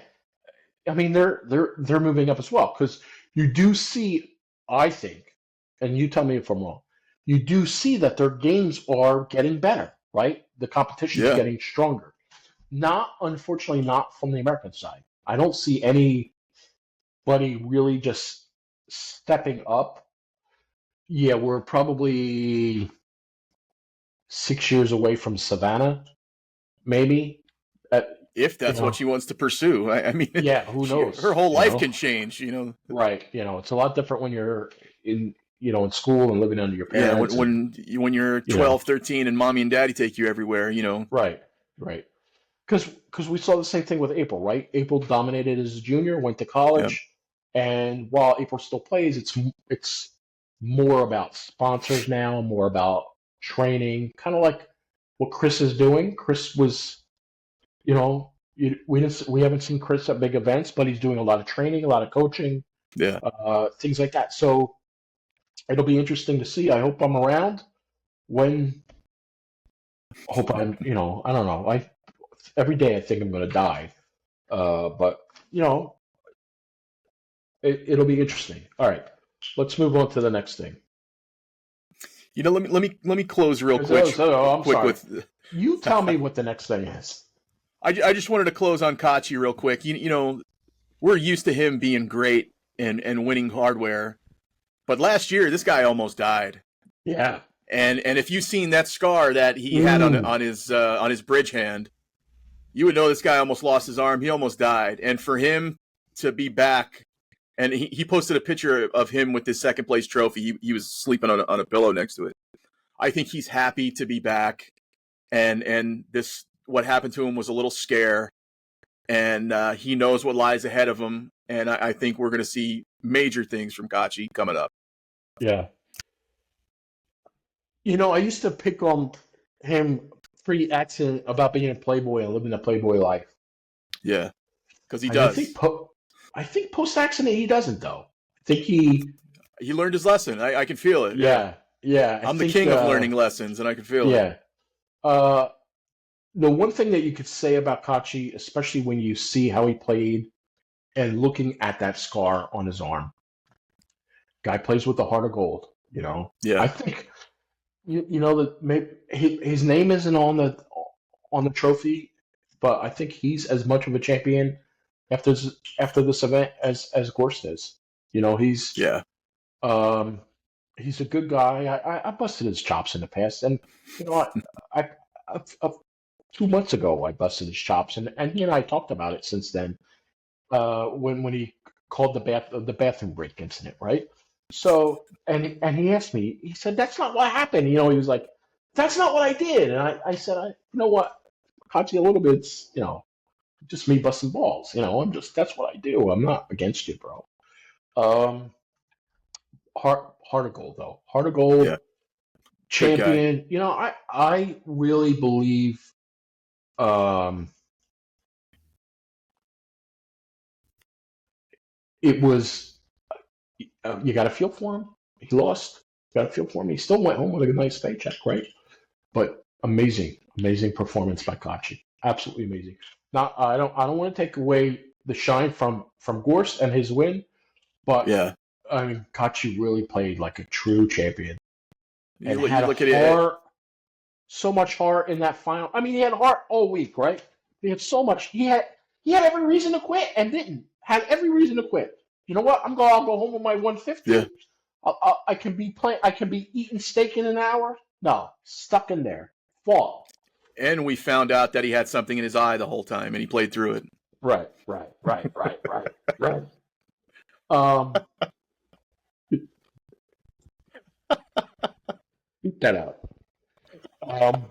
yeah. I mean, they're moving up as well because you do see, I think, and you tell me if I'm wrong. You do see that their games are getting better, right? The competition's
Yeah.
getting stronger. Not, unfortunately, not from the American side. I don't see anybody really just stepping up. Yeah, we're probably 6 years away from Savannah, maybe. At,
If
you
that's what
know,
she wants to pursue. I mean,
yeah, who
her
knows?
whole life can change.
Right. It's a lot different when you're in school and living under your
Yeah.
parents and,
When you're
you know,
12, 13, and mommy and daddy take you everywhere.
right, right. Because we saw the same thing with April, right? April dominated as a junior, went to
Yeah.
college, and while April still plays, it's more about sponsors now, more about training, kind of like what Chris is doing. Chris was, we haven't seen Chris at big events, but he's doing a lot of training, a lot of coaching,
Yeah.
things like that. So it'll be interesting to see. I hope I'm around when. Hope I'm. I don't know. Every day I think I'm going to die. But you know, it'll be interesting. All right, let's move on to the next thing.
Let me close real
I'm
quick
sorry.
with.
You tell me what the next thing is.
I just wanted to close on Kachi real quick. We're used to him being great and winning hardware, but last year this guy almost died.
Yeah.
And if you've seen that scar that he had
Mm.
on his bridge hand, you would know this guy almost lost his arm. He almost died. And for him to be back, and he posted a picture of him with his second place trophy. He was sleeping on a pillow next to it. I think he's happy to be back. And this, what happened to him was a little scare. And he knows what lies ahead of him. And I think we're going to see major things from Kachi coming up.
Yeah. I used to pick on him pre-accident about being a playboy and living a playboy life.
Yeah, because he
And
does.
I think post-accident he doesn't though. I think he
learned his lesson. I can feel it.
yeah, yeah.
I'm the king of learning lessons, and I can feel it.
Yeah. Uh, the one thing that you could say about Kachi, especially when you see how he played and looking at that scar on his arm, guy plays with the heart of gold.
Yeah.
I think that maybe his name isn't on the trophy, but I think he's as much of a champion after this event as Gorst is. He's
Yeah.
um, he's a good guy. I busted his chops in the past, and I 2 months ago I busted his chops, and he and I talked about it since then. When he called the bathroom break incident, right? So and he asked me, he said, "That's not what happened." He was like, "That's not what I did." And I said, "You know what, Kachi, a little bit, just me busting balls. That's what I do. I'm not against you, bro." Um, heart of gold though, heart of
Yeah.
gold,
Good guy.
champion. I really believe. Um, it was you got to feel for him. He lost. Got to feel for him. He still went home with a nice paycheck, right? But amazing performance by Kachi. Absolutely amazing. Now I don't want to take away the shine from Gorst and his win, but
Yeah.
I mean Kachi really played like a true champion and
You
had a
look at it.
heart, so much heart in that final. I mean, he had heart all week, right? He had so much. He had every reason to quit and didn't. Had every reason to quit. You know what? I'll go home with my
Yeah.
150. I can be playing. I can be eating steak in an hour. No, stuck in there. Fought.
And we found out that he had something in his eye the whole time, and he played through it.
Right. Um, Beat that out. Um,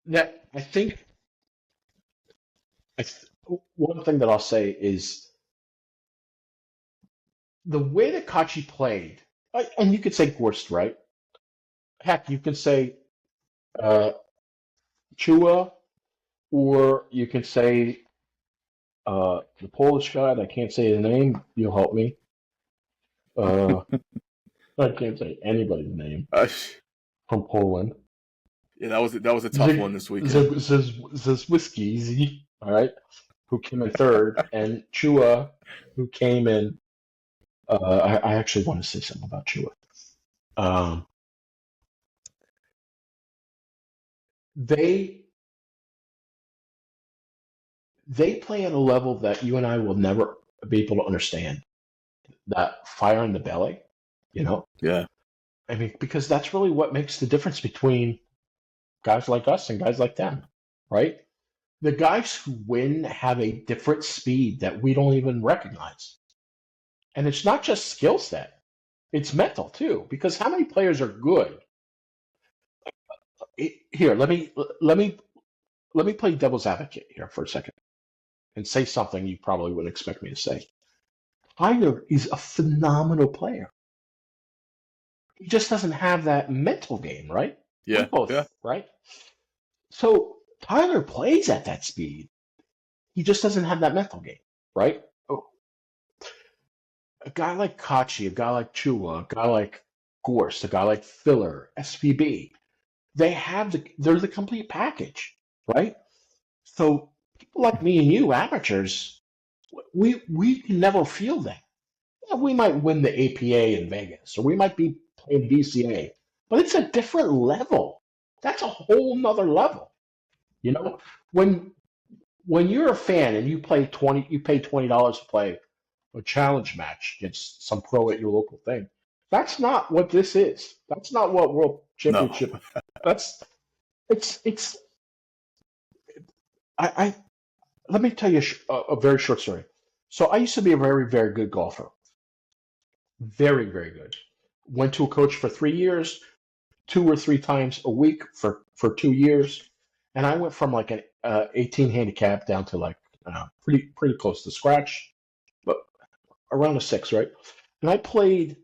that I think. One thing that I'll say is the way that Kachi played, and you could say Gorst, right? Heck, you can say uh, Chua, or you can say the Polish guy. I can't say his name. You'll help me. Uh, I can't say anybody's name
Uh,
from Poland.
yeah, that was a tough one this weekend.
Zwisky, all right, who came in third, and Chua, who came in. I actually want to say something about Chua. Um, they they play at a level that you and I will never be able to understand. That fire in the belly, you know.
Yeah.
I mean, because that's really what makes the difference between guys like us and guys like them, right? The guys who win have a different speed that we don't even recognize. And it's not just skill set, it's mental too. Because how many players are good? Here, let me play devil's advocate here for a second and say something you probably wouldn't expect me to say. Tiger is a phenomenal player. He just doesn't have that mental game, right? We
Yeah. Yeah.
both, right? So Tyler plays at that speed. He just doesn't have that mental game, right? Oh, a guy like Kachi, a guy like Chua, a guy like Gorst, a guy like Filler, SPB, they're the complete package, right? So people like me and you, amateurs, we can never feel that. Yeah, we might win the APA in Vegas, or we might be playing BCA, but it's a different level. That's a whole nother level. You know, when when you're a fan and you pay $20 to play a challenge match against some pro at your local thing. That's not what this is. That's not what World
No.
Championship. That's it's. I let me tell you a very short story. So I used to be a very good golfer. Very good. Went to a coach for 3 years, 2 or 3 times a week for 2 years, and I went from like an 18 handicap down to like pretty close to scratch, but around a six, right? And I played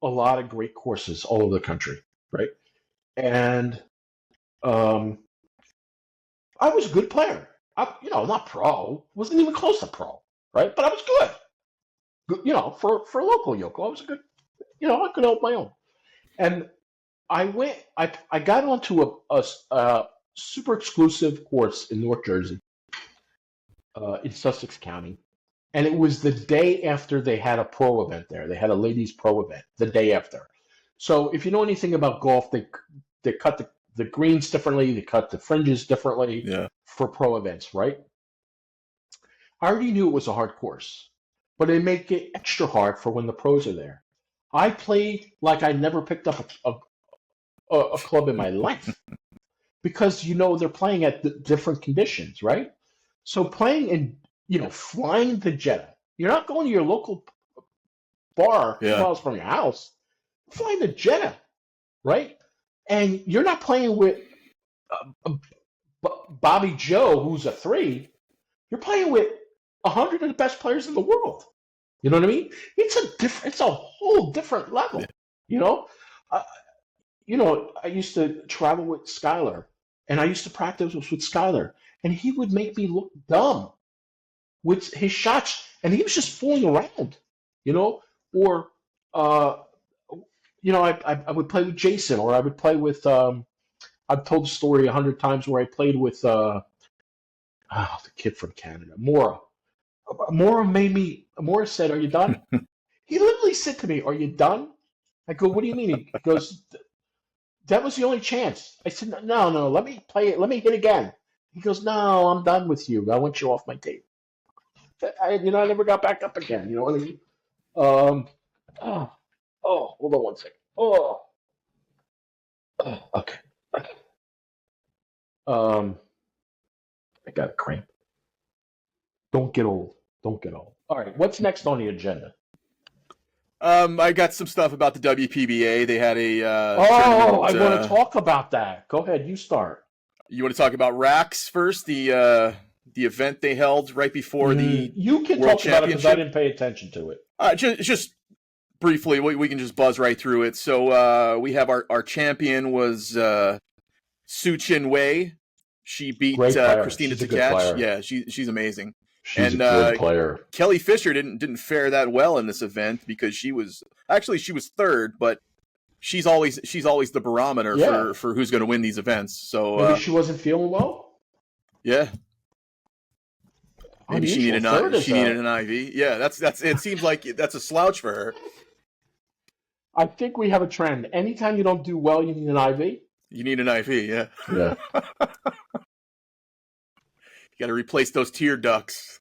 a lot of great courses all over the country, right? And um, I was a good player. Not pro, wasn't even close to pro, right? But I was good. For a local Yoko, I was a good. I could help my own. And I got onto a super exclusive course in North Jersey, in Sussex County, and it was the day after they had a pro event there. They had a ladies pro event the day after. So if you know anything about golf, they cut the greens differently, they cut the fringes differently
Yeah.
for pro events, right? I already knew it was a hard course, but they make it extra hard for when the pros are there. I played like I never picked up a club in my life because they're playing at different conditions, right? So playing in flying to Jeddah, you're not going to your local bar 2 miles from your house. You're flying to Jeddah, right? And you're not playing with Bobby Joe, who's a 3. You're playing with 100 of the best players in the world. You know what I mean? It's a whole different level. You know, uh, I used to travel with Skylar, and I used to practice with Skylar, and he would make me look dumb with his shots, and he was just fooling around, or I would play with Jason, or I would play with I've told the story 100 times where I played with the kid from Canada, Mora. Mora said, "Are you done?" He literally said to me, "Are you done?" I go, "What do you mean?" He goes, "That was the only chance." I said, "No, let me play it. Let me hit again." He goes, "No, I'm done with you. I want you off my tape." I never got back up again. You know what I mean? Hold on one second. Okay. I got a cramp. Don't get old. Don't get old. All right, what's next on the agenda?
I got some stuff about the WPBA. They had a
I
tournament.
want to talk about that. Go ahead, you start.
You want to talk about Raxx first? The event they held right before the
You can
World
talk about it because I
Championship?
didn't pay attention to it.
Just briefly, we can just buzz right through it. So we have our champion was Su Chin Wei. She beat
Great player.
Christina
She's a good player.
Tkach. Yeah, she's amazing.
She's
And
a good player.
Kelly Fisher didn't fare that well in this event because she was third, but she's always the barometer
Yeah.
for who's going to win these events. So
Maybe she wasn't feeling well.
yeah, maybe she needed
Third
an IV. Yeah, that's it. Seems like that's a slouch for her.
I think we have a trend. Anytime you don't do well, you need an IV.
You need an IV. Yeah.
Yeah.
You got to replace those tear ducts.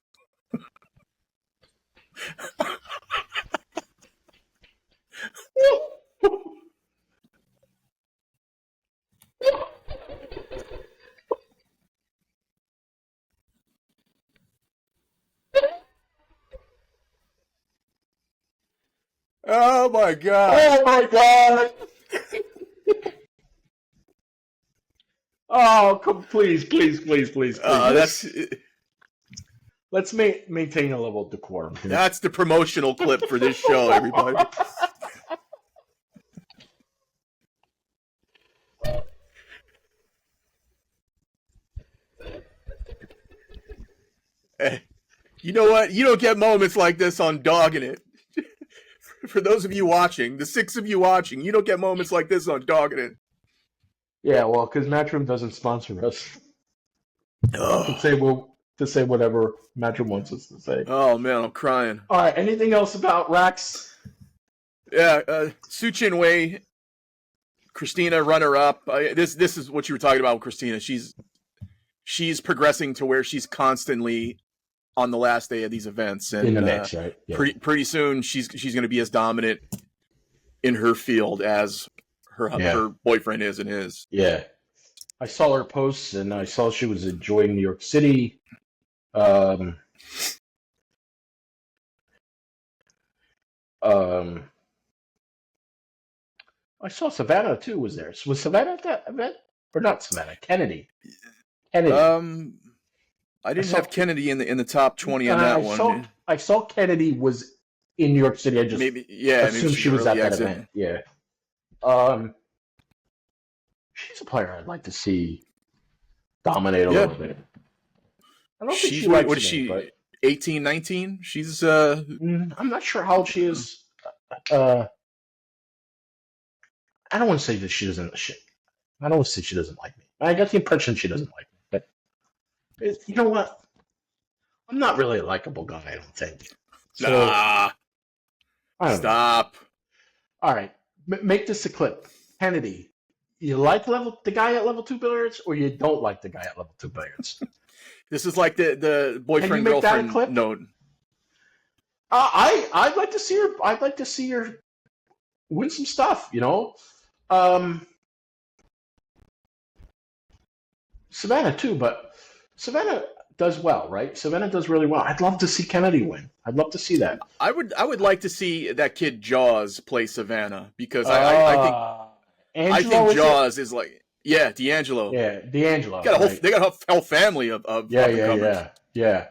Oh my god!
Oh my god! Oh, please. Let's maintain a level of decorum.
That's the promotional clip for this show, everybody. You know what? You don't get moments like this on Dogging It. For those of you watching, the 6 of you watching, you don't get moments like this on Dogging It.
Yeah, well, because Matchroom doesn't sponsor us.
Oh.
To say whatever Matchroom wants us to say.
Oh man, I'm crying.
All right, anything else about Raxx?
Yeah, Su Chin Wei, Christina runner-up. This is what you were talking about with Christina. She's progressing to where she's constantly on the last day of these events, and
in the mix, right? Yeah.
Pretty soon she's going to be as dominant in her field as her boyfriend is in his.
Yeah, I saw her posts, and I saw she was enjoying New York City. I saw Savannah too. Was there? Was Savannah at that event or not? Savannah, Kennedy.
I didn't have Kennedy in the top 20 on that one.
I saw Kennedy was in New York City. I just assumed she was at that event. Yeah. She's a player I'd like to see dominate a little bit. I don't think she likes
what is she? 18, 19? She's
I'm not sure how old she is. I don't want to say that she doesn't. I don't want to say she doesn't like me. I got the impression she doesn't like me. But you know what? I'm not really a likable guy. I don't think. So
Nah,
I don't know.
stop.
All right, make this a clip. Kennedy, you like the guy at Level 2 Billiards, or you don't like the guy at Level 2 Billiards?
This is like the
Can you make that a
boyfriend
clip?
girlfriend note.
I'd like to see her. I'd like to see her win some stuff. Savannah too, but Savannah does well, right? Savannah does really well. I'd love to see Kennedy win. I'd love to see that.
I would like to see that kid Jaws play Savannah because I think Jaws is like D'Angelo.
Yeah, D'Angelo.
They got a whole family of
Yeah.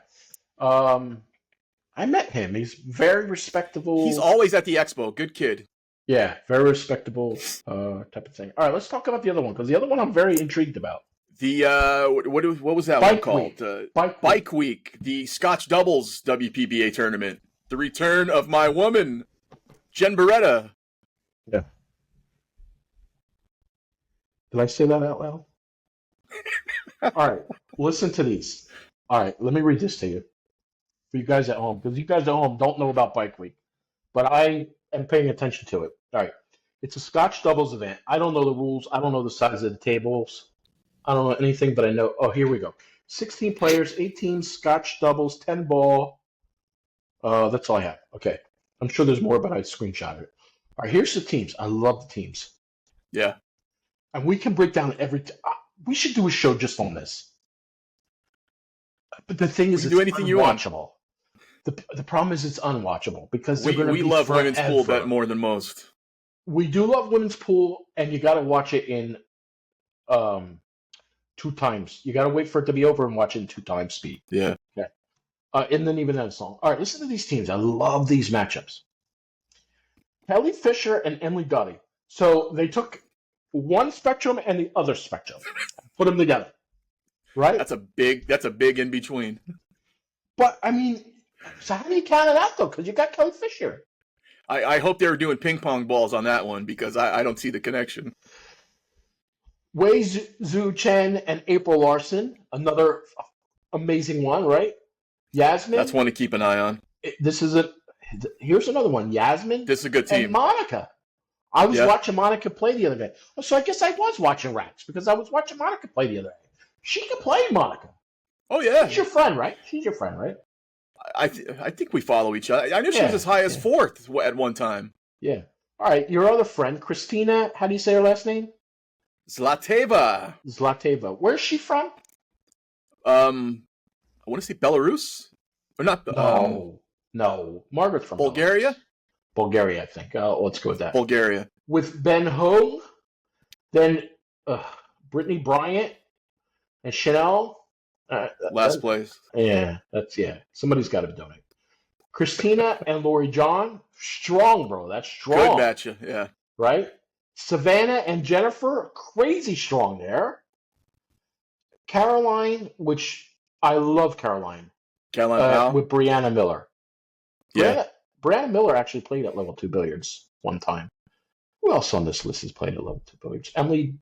I met him. He's very respectable.
He's always at the expo. Good kid.
Yeah, very respectable type of thing. All right, let's talk about the other one because the other one I'm very intrigued about.
The what was that
Bike
one called? Bike Week, the Scotch Doubles WPBA tournament, the return of my woman, Jen Beretta.
Yeah. Did I say that out loud? All right, listen to these. All right, let me read this to you for you guys at home because you guys at home don't know about Bike Week, but I am paying attention to it. All right, it's a Scotch doubles event. I don't know the rules. I don't know the size of the tables. I don't know anything, but I know. Oh, here we go. 16 players, 8 teams, Scotch doubles, 10 ball. That's all I have. Okay. I'm sure there's more, but I screenshot it. All right, here's the teams. I love the teams.
Yeah.
And we can break down we should do a show just on this. But the thing is,
it's do anything
unwatchable. The problem is it's unwatchable because
we love women's pool bet more than most.
We do love women's pool, and you got to watch it in 2 times. You got to wait for it to be over and watch it in 2 times speed.
Yeah.
Okay. And then even that song. All right, listen to these teams. I love these matchups. Kelly Fisher and Emily Dottie. So they took one spectrum and the other spectrum, put them together, right?
That's a big in between.
But I mean, so how do you count it out though? Because you got Kelly Fisher.
I hope they were doing ping pong balls on that one because I don't see the connection.
Wei Zhu Chen and April Larson, another amazing one, right? Yasmin.
That's one to keep an eye on.
Here's another one. Yasmin.
This is a good team.
And Monica. I was watching Monica play the other day. So I guess I was watching Raxx because I was watching Monica play the other day. She can play, Monica.
Oh, yeah.
She's your friend, right? She's your friend, right?
I think we follow each other. I knew she was as high as 4th at one time.
Yeah. All right. Your other friend, Christina, how do you say her last name?
Zlateva.
Where's she from?
I want to say Belarus. Or not.
No. Margaret's from
Bulgaria?
Belarus. Bulgaria, I think. Let's go with that.
Bulgaria.
With Ben Ho, then Brittany Bryant and Chanel.
Last place.
Yeah, somebody's got to donate. Christina and Lori John. Strong, bro. That's strong.
Good match, yeah.
Right? Savannah and Jennifer. Crazy strong there. Caroline, which I love Caroline. With Brianna Miller. Brianna Miller actually played at Level2Billiards one time. Who else on this list has played at Level2Billiards? Emily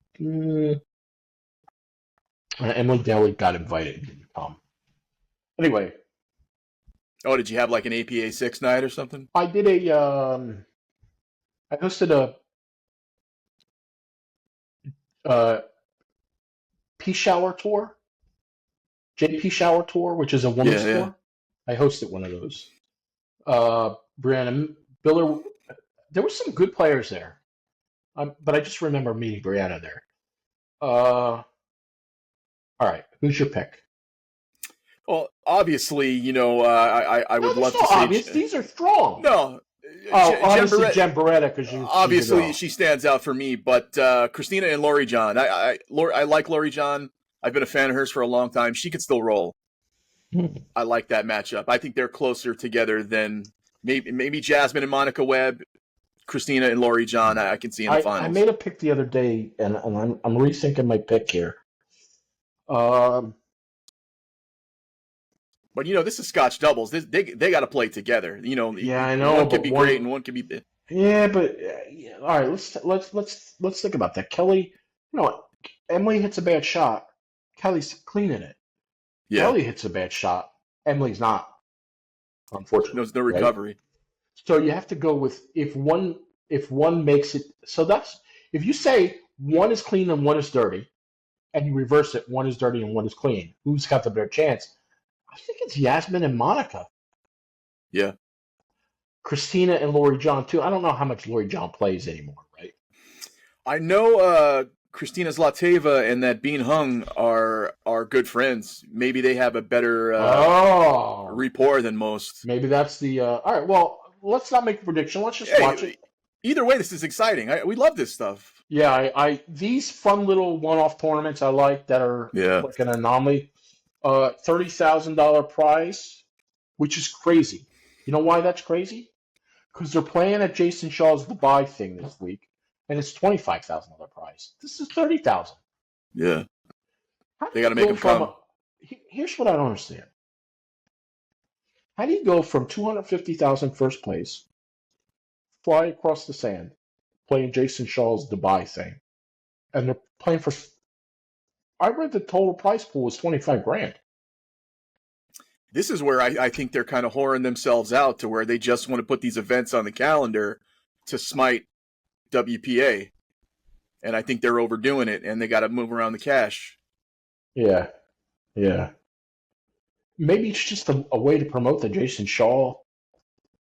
Daly got invited. Didn't come. Anyway.
Oh, did you have like an APA 6 night or something?
I did I hosted a Peace Shower tour. JP Shower tour, which is a women's tour. I hosted one of those. Brianna Miller. There were some good players there, but I just remember meeting Brianna there. All right, who's your pick?
Well, obviously, I would love to see.
Obvious. These are strong.
No.
Obviously Jen Beretta because
obviously she stands out for me, but Christina and Lori John. I like Lori John. I've been a fan of hers for a long time. She could still roll. I like that matchup. I think they're closer together than maybe Jasmine and Monica Webb, Christina and Lori John. I can see in the finals.
I made a pick the other day, and I'm rethinking my pick here.
But this is Scotch doubles. They got to play together.
Yeah, I know.
One could be great and one could be.
Yeah, but yeah, all right. Let's think about that. Kelly, you know, Emily hits a bad shot. Kelly's cleaning it.
Yeah,
Kelly hits a bad shot. Emily's not, unfortunately,
there's no
right?
recovery.
So you have to go with if one makes it. So that's if you say one is clean and one is dirty, and you reverse it, one is dirty and one is clean. Who's got the better chance? I think it's Yasmin and Monica.
Yeah,
Christina and Lori John too. I don't know how much Lori John plays anymore, right?
I know. Christina Zlateva and that Bean Hung are good friends. Maybe they have a better
Oh,
rapport than most.
maybe that's the. All right, well, let's not make a prediction. Let's just watch it.
Hey, either way, this is exciting. We love this stuff.
Yeah, I these fun little one-off tournaments I like that are
Yeah.
like an anomaly. $30,000 prize, which is crazy. You know why that's crazy? Because they're playing at Jason Shaw's Dubai thing this week, and it's $25,000 prize. This is 30,000.
Yeah.
How do
They got to
you
make
go
them
from?
come.
Here's what I don't understand. How do you go from 250,000 first place, fly across the sand, playing Jason Shaw's Dubai thing, and they're playing for? I read the total prize pool was 25 grand.
This is where I think they're kind of whoring themselves out to where they just want to put these events on the calendar to smite WPA. And I think they're overdoing it, and they got to move around the cash.
Yeah, yeah. Maybe it's just a way to promote the Jason Shaw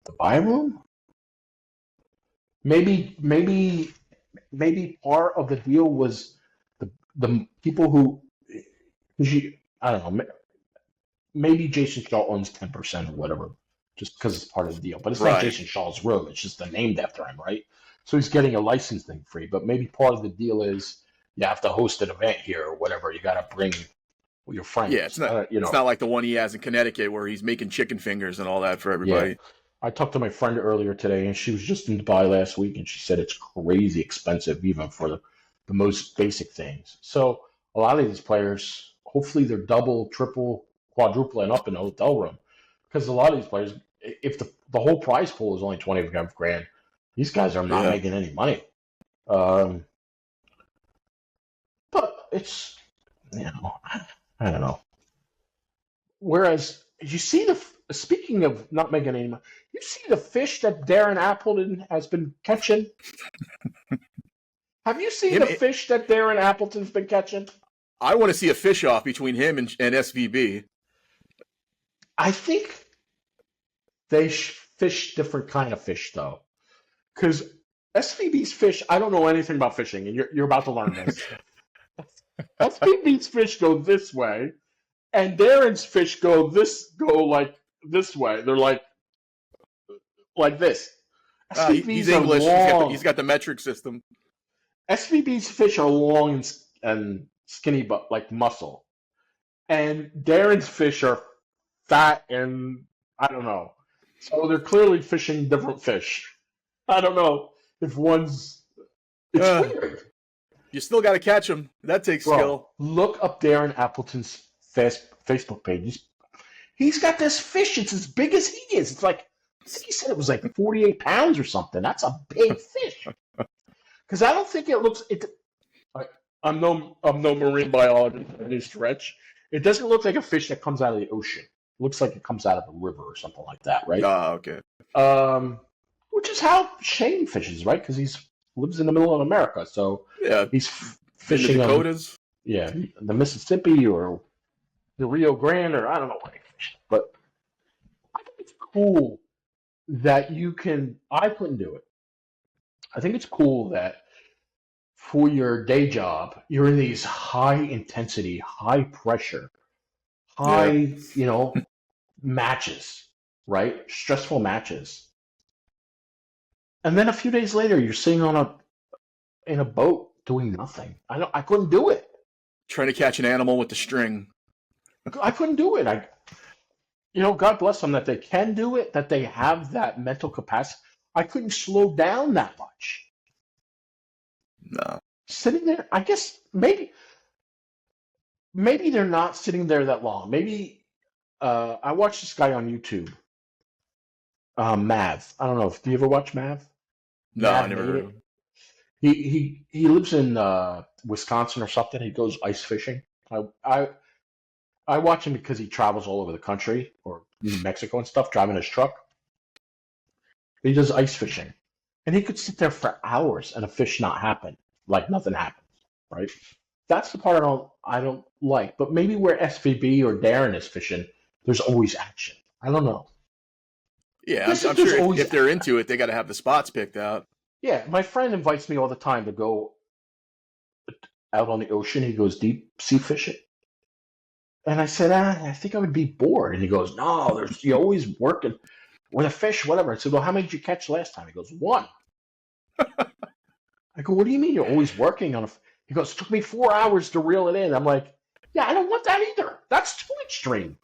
Dubai room. Maybe part of the deal was the people who, 'cause I don't know. Maybe Jason Shaw owns 10% or whatever, just because it's part of the deal. But it's not
Right.
Jason Shaw's room. It's just named after him, right? So he's getting a licensing free. But maybe part of the deal is you have to host an event here or whatever. You got to bring your
Yeah,
friends.
it's not like the one he has in Connecticut where he's making chicken fingers and all that for
Yeah.
everybody.
I talked to my friend earlier today, and she was just in Dubai last week, and she said it's crazy expensive, even for the most basic things. So a lot of these players, hopefully, they're double, triple, quadrupling up in a hotel room, because a lot of these players, if the whole prize pool is only 25 grand, these guys are not
Yeah.
making any money. Um, but it's I don't know. Whereas you see speaking of not making any money, you see the fish that Darren Appleton has been catching. Have you seen
Him,
the fish that Darren Appleton's been catching?
I want to see a fish off between him and SVB.
I think they fish different kind of fish though, because SVB's fish. I don't know anything about fishing, and you're about to learn this. SVB's fish go this way, and Darren's fish go like this way. They're like this.
He's
SVB's are
English.
long.
He's got the metric system.
SVB's fish are long and skinny, but like muscle. And Darren's fish are fat and I don't know. So they're clearly fishing different fish. I don't know if one's. It's
Uh,
weird.
you still got to catch him. That takes
Bro,
skill.
look up Darren Appleton's Facebook page. He's got this fish. It's as big as he is. It's like, I think he said it was like 48 pounds or something. That's a big fish. Because I don't think it looks. I'm no marine biologist by any stretch. It doesn't look like a fish that comes out of the ocean. It looks like it comes out of a river or something like that, right?
Okay.
Which is how Shane fishes, right? Because he's lives in the middle of America, so
Yeah.
he's
In the
fishing
Dakotas.
yeah, the Mississippi or the Rio Grande or I don't know what he fishes. But I think it's cool that you can. I couldn't do it. I think it's cool that for your day job, you're in these high intensity, high pressure,
Yeah.
high, matches, right? Stressful matches. And then a few days later, you're sitting in a boat doing nothing. I couldn't do it.
Trying to catch an animal with the string.
I couldn't do it. God bless them that they can do it, that they have that mental capacity. I couldn't slow down that much.
No.
Sitting there, I guess maybe they're not sitting there that long. Maybe I watched this guy on YouTube, Mav. I don't know. Do you ever watch Mav?
No, I
Dad
never
made
heard of
it.
him.
He lives in Wisconsin or something. He goes ice fishing. I, I I watch him because he travels all over the country or New Mexico and stuff, driving his truck. He does ice fishing, and he could sit there for hours and a fish not happen, like nothing happens, right? That's the part I don't like. But maybe where SVB or Darren is fishing, there's always action. I don't know.
Yeah,
This is
I'm
there's
sure
always
if they're into it, they got to have the spots picked out.
yeah. My friend invites me all the time to go out on the ocean. He goes deep sea fishing, and I said, I think I would be bored. And he goes, No, there's you always working with a fish, whatever. I said, Well, how many did you catch last time? He goes, One. I go, What do you mean you're always working on a? He goes, It took me 4 hours to reel it in. I'm like, Yeah, I don't want that either. That's too extreme.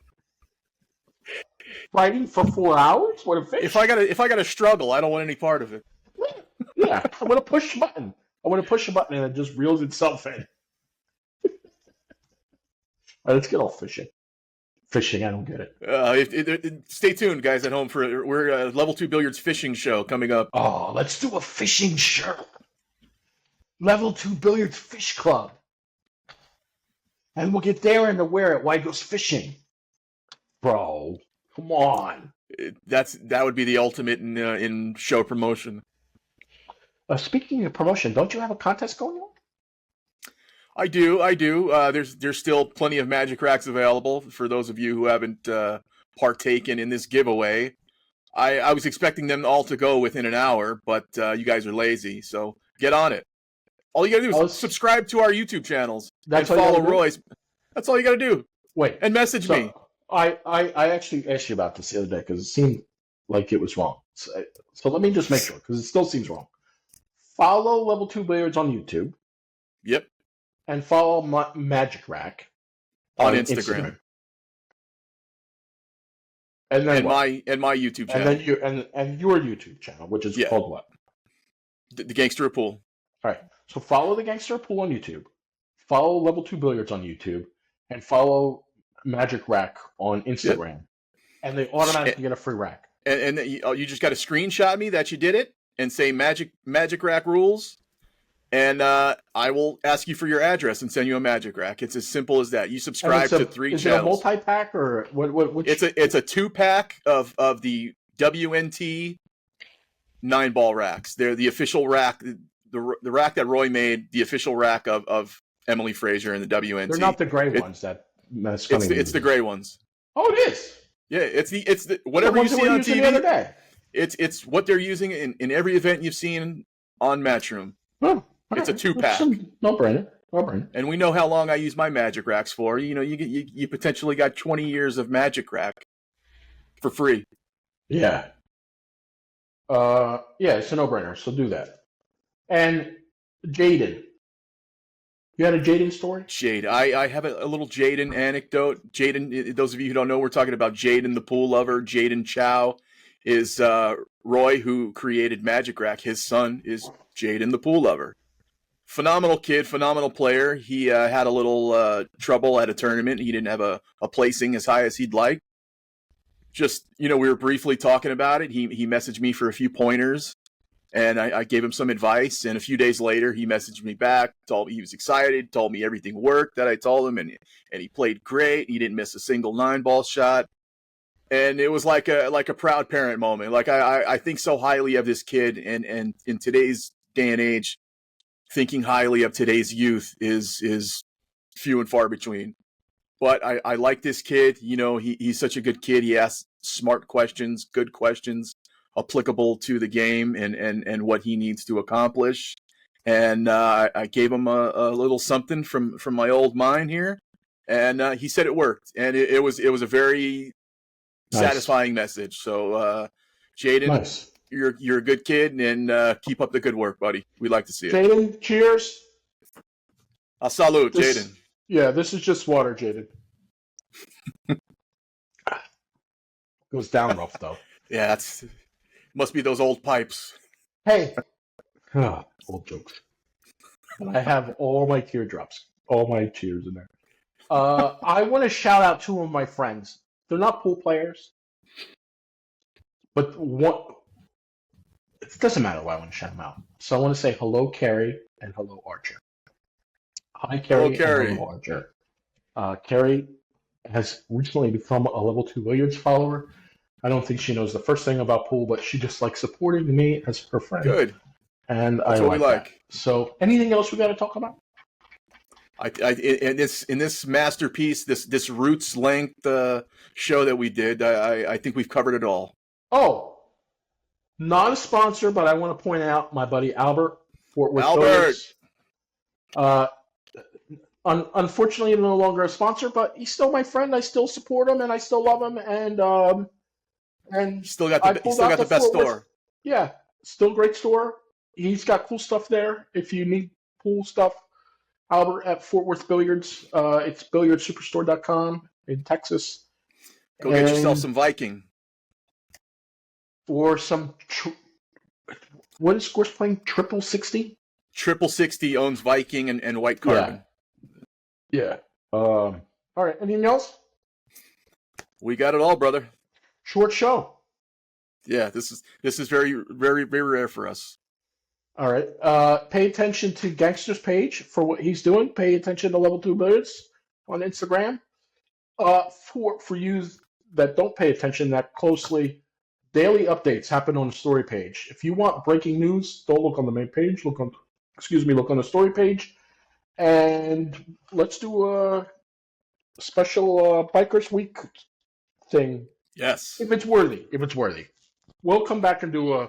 Fighting for 4 hours with a fish?
If I gotta struggle, I don't want any part of it.
Yeah, I want to push a button. I want to push a button and it just reels itself in. All right, let's get off fishing. Fishing, I don't get it.
Stay tuned, guys at home, for we're Level 2 Billiards fishing show coming up.
Oh, let's do a fishing show. Level 2 Billiards Fish Club. And we'll get Darren to wear it while he goes fishing. Bro, come on.
That would be the ultimate in show promotion.
Speaking of promotion, don't you have a contest going on?
I do. There's still plenty of Magic Raxx available for those of you who haven't partaken in this giveaway. I was expecting them all to go within an hour, but you guys are lazy, so get on it. All you gotta do is subscribe to our YouTube channels and follow Roy's. That's all you gotta do.
Wait.
And message me.
I actually asked you about this the other day because it seemed like it was wrong. So let me just make sure because it still seems wrong. Follow Level 2 Billiards on YouTube.
Yep.
And follow Magic Rack
on Instagram.
And then
my YouTube channel.
And your YouTube channel, which is called what?
The Gangster Pool.
All right. So follow the Gangster Pool on YouTube. Follow Level 2 Billiards on YouTube, and follow Magic Rack on Instagram. Yep. And they automatically get a free rack.
And you just got to screenshot me that you did it and say Magic Rack rules. And I will ask you for your address and send you a Magic Rack. It's as simple as that. You subscribe to 3 channels. Is it a
multi-pack or what?
It's a 2-pack of the WNT 9-ball racks. They're the official rack, the rack that Roy made, the official rack of Emily Fraser and the WNT.
They're not the gray ones that
it's the gray ones.
Oh, it is.
Yeah, it's the whatever you see on TV.
The other day.
It's what they're using in every event you've seen on Matchroom.
Oh.
It's a 2-pack.
No brainer.
And we know how long I use my Magic Racks for. You know, you potentially got 20 years of Magic Rack for free.
Yeah. It's a no-brainer. So do that. And Jaden. You had a Jaden story?
Jade. I have a little Jaden anecdote. Jaden, those of you who don't know, we're talking about Jaden the pool lover. Jaden Chow is Roy, who created Magic Rack. His son is Jaden the pool lover. Phenomenal kid, phenomenal player. He had a little trouble at a tournament. He didn't have a placing as high as he'd like. Just, we were briefly talking about it. He messaged me for a few pointers, and I gave him some advice. And a few days later, he messaged me back, told me he was excited, told me everything worked that I told him, and he played great. He didn't miss a single 9-ball shot. And it was like a proud parent moment. Like I think so highly of this kid, and in today's day and age, thinking highly of today's youth is few and far between. But I like this kid. He's such a good kid. He asks smart questions, good questions, applicable to the game and what he needs to accomplish. And I gave him a little something from my old mind here, and he said it worked. And it was a very satisfying message. So Jaden. Nice. You're a good kid, and keep up the good work, buddy. We'd like to see it.
Jaden, cheers.
Salute, Jaden.
Yeah, this is just water, Jaden. Goes down rough, though.
Yeah, must be those old pipes.
Hey. Old jokes. I have all my teardrops, all my tears in there. I want to shout out 2 of my friends. They're not pool players, but it doesn't matter why I want to shout them out. So I want to say hello, Carrie, and hello, Archer. Hi,
Hello,
Carrie, and
Carrie.
hello, Archer. Carrie has recently become a Level 2 Billiards follower. I don't think she knows the first thing about pool, but she just likes supporting me as her friend.
Good.
And
That's
I
what we like.
that. So anything else we got to talk about?
In this masterpiece, this Roots length show that we did, I think we've covered it all.
Oh, not a sponsor, but I want to point out my buddy Albert, Fort Worth
Albert.
Billiards. Unfortunately, no longer a sponsor, but he's still my friend. I still support him, and I still love him. And
Still got the best store.
Yeah, still great store. He's got cool stuff there. If you need pool stuff, Albert at Fort Worth Billiards. It's billiardsuperstore.com in Texas.
Go get yourself some Viking.
Or some. What is Scorch playing? 60?
60 owns Viking and White Carbon.
Yeah. All right. Anything else?
We got it all, brother.
Short show.
Yeah, this is very, very, very rare for us.
All right. Pay attention to Gangster's page for what he's doing. Pay attention to Level 2 Billiards on Instagram. For you that don't pay attention that closely, daily updates happen on the story page. If you want breaking news, don't look on the main page. Look on the story page. And let's do a special Bikers Week thing.
Yes.
If it's worthy. We'll come back and do a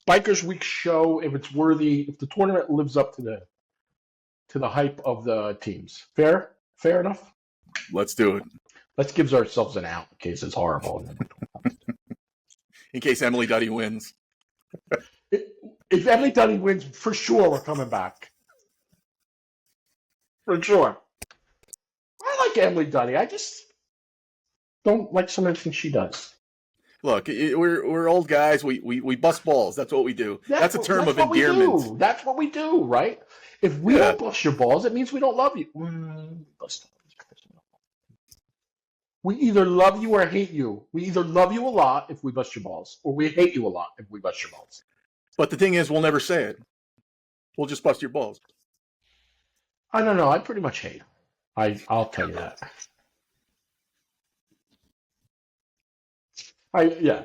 Bikers Week show if it's worthy, if the tournament lives up to the hype of the teams. Fair enough.
Let's do it.
Let's give ourselves an out in case it's horrible.
In case Emily Duddy wins.
If Emily Duddy wins, for sure we're coming back. For sure. I like Emily Duddy. I just don't like some of the things she does.
Look, we're old guys. We bust balls. That's what we do. That's a term of endearment.
That's what we do, right? If we don't bust your balls, it means we don't love you. We either love you or hate you. We either love you a lot if we bust your balls, or we hate you a lot if we bust your balls.
But the thing is, we'll never say it. We'll just bust your balls.
I don't know. I pretty much hate. I'll tell you that. Yeah.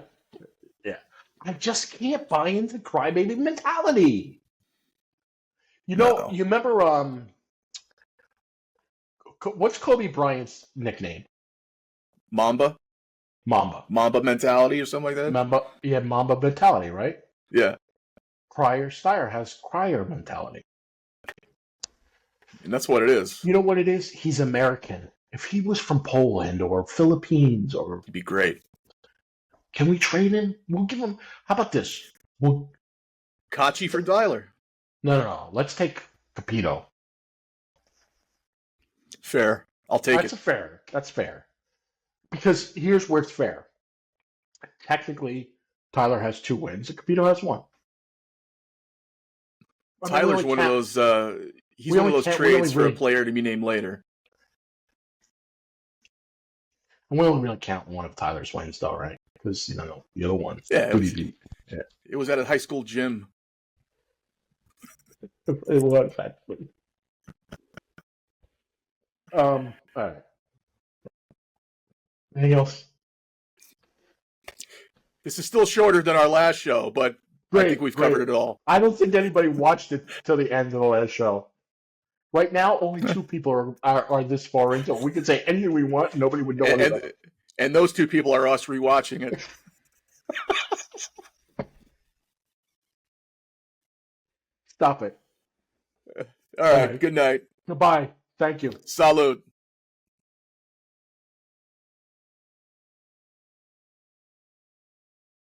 I just can't buy into crybaby mentality. You remember what's Kobe Bryant's nickname?
Mamba mentality or something like that.
Mamba mentality, right?
Yeah.
Cryer Steyer has crier mentality.
And that's what it is.
You know what it is? He's American. If he was from Poland or Philippines or...
He'd be great.
Can we trade him? We'll give him... How about this?
Kachi for Dyler.
No. Let's take Capito.
Fair. I'll take it.
That's fair. Because here's where it's fair. Technically, Tyler has 2 wins and Capito has 1.
Tyler's one of those... he's one of those trades for a player to be named later.
And we don't really count one of Tyler's wins, though, right? Because, the other one.
Yeah, it was at a high school gym.
It was, actually. All right. Anything else?
This is still shorter than our last show, but I think we've covered it all.
I don't think anybody watched it till the end of the last show. Right now, only 2 people are this far into it. We could say anything we want, nobody would know anything.
And those 2 people are us rewatching it.
Stop it.
All right. Good night.
Goodbye. Thank you.
Salud.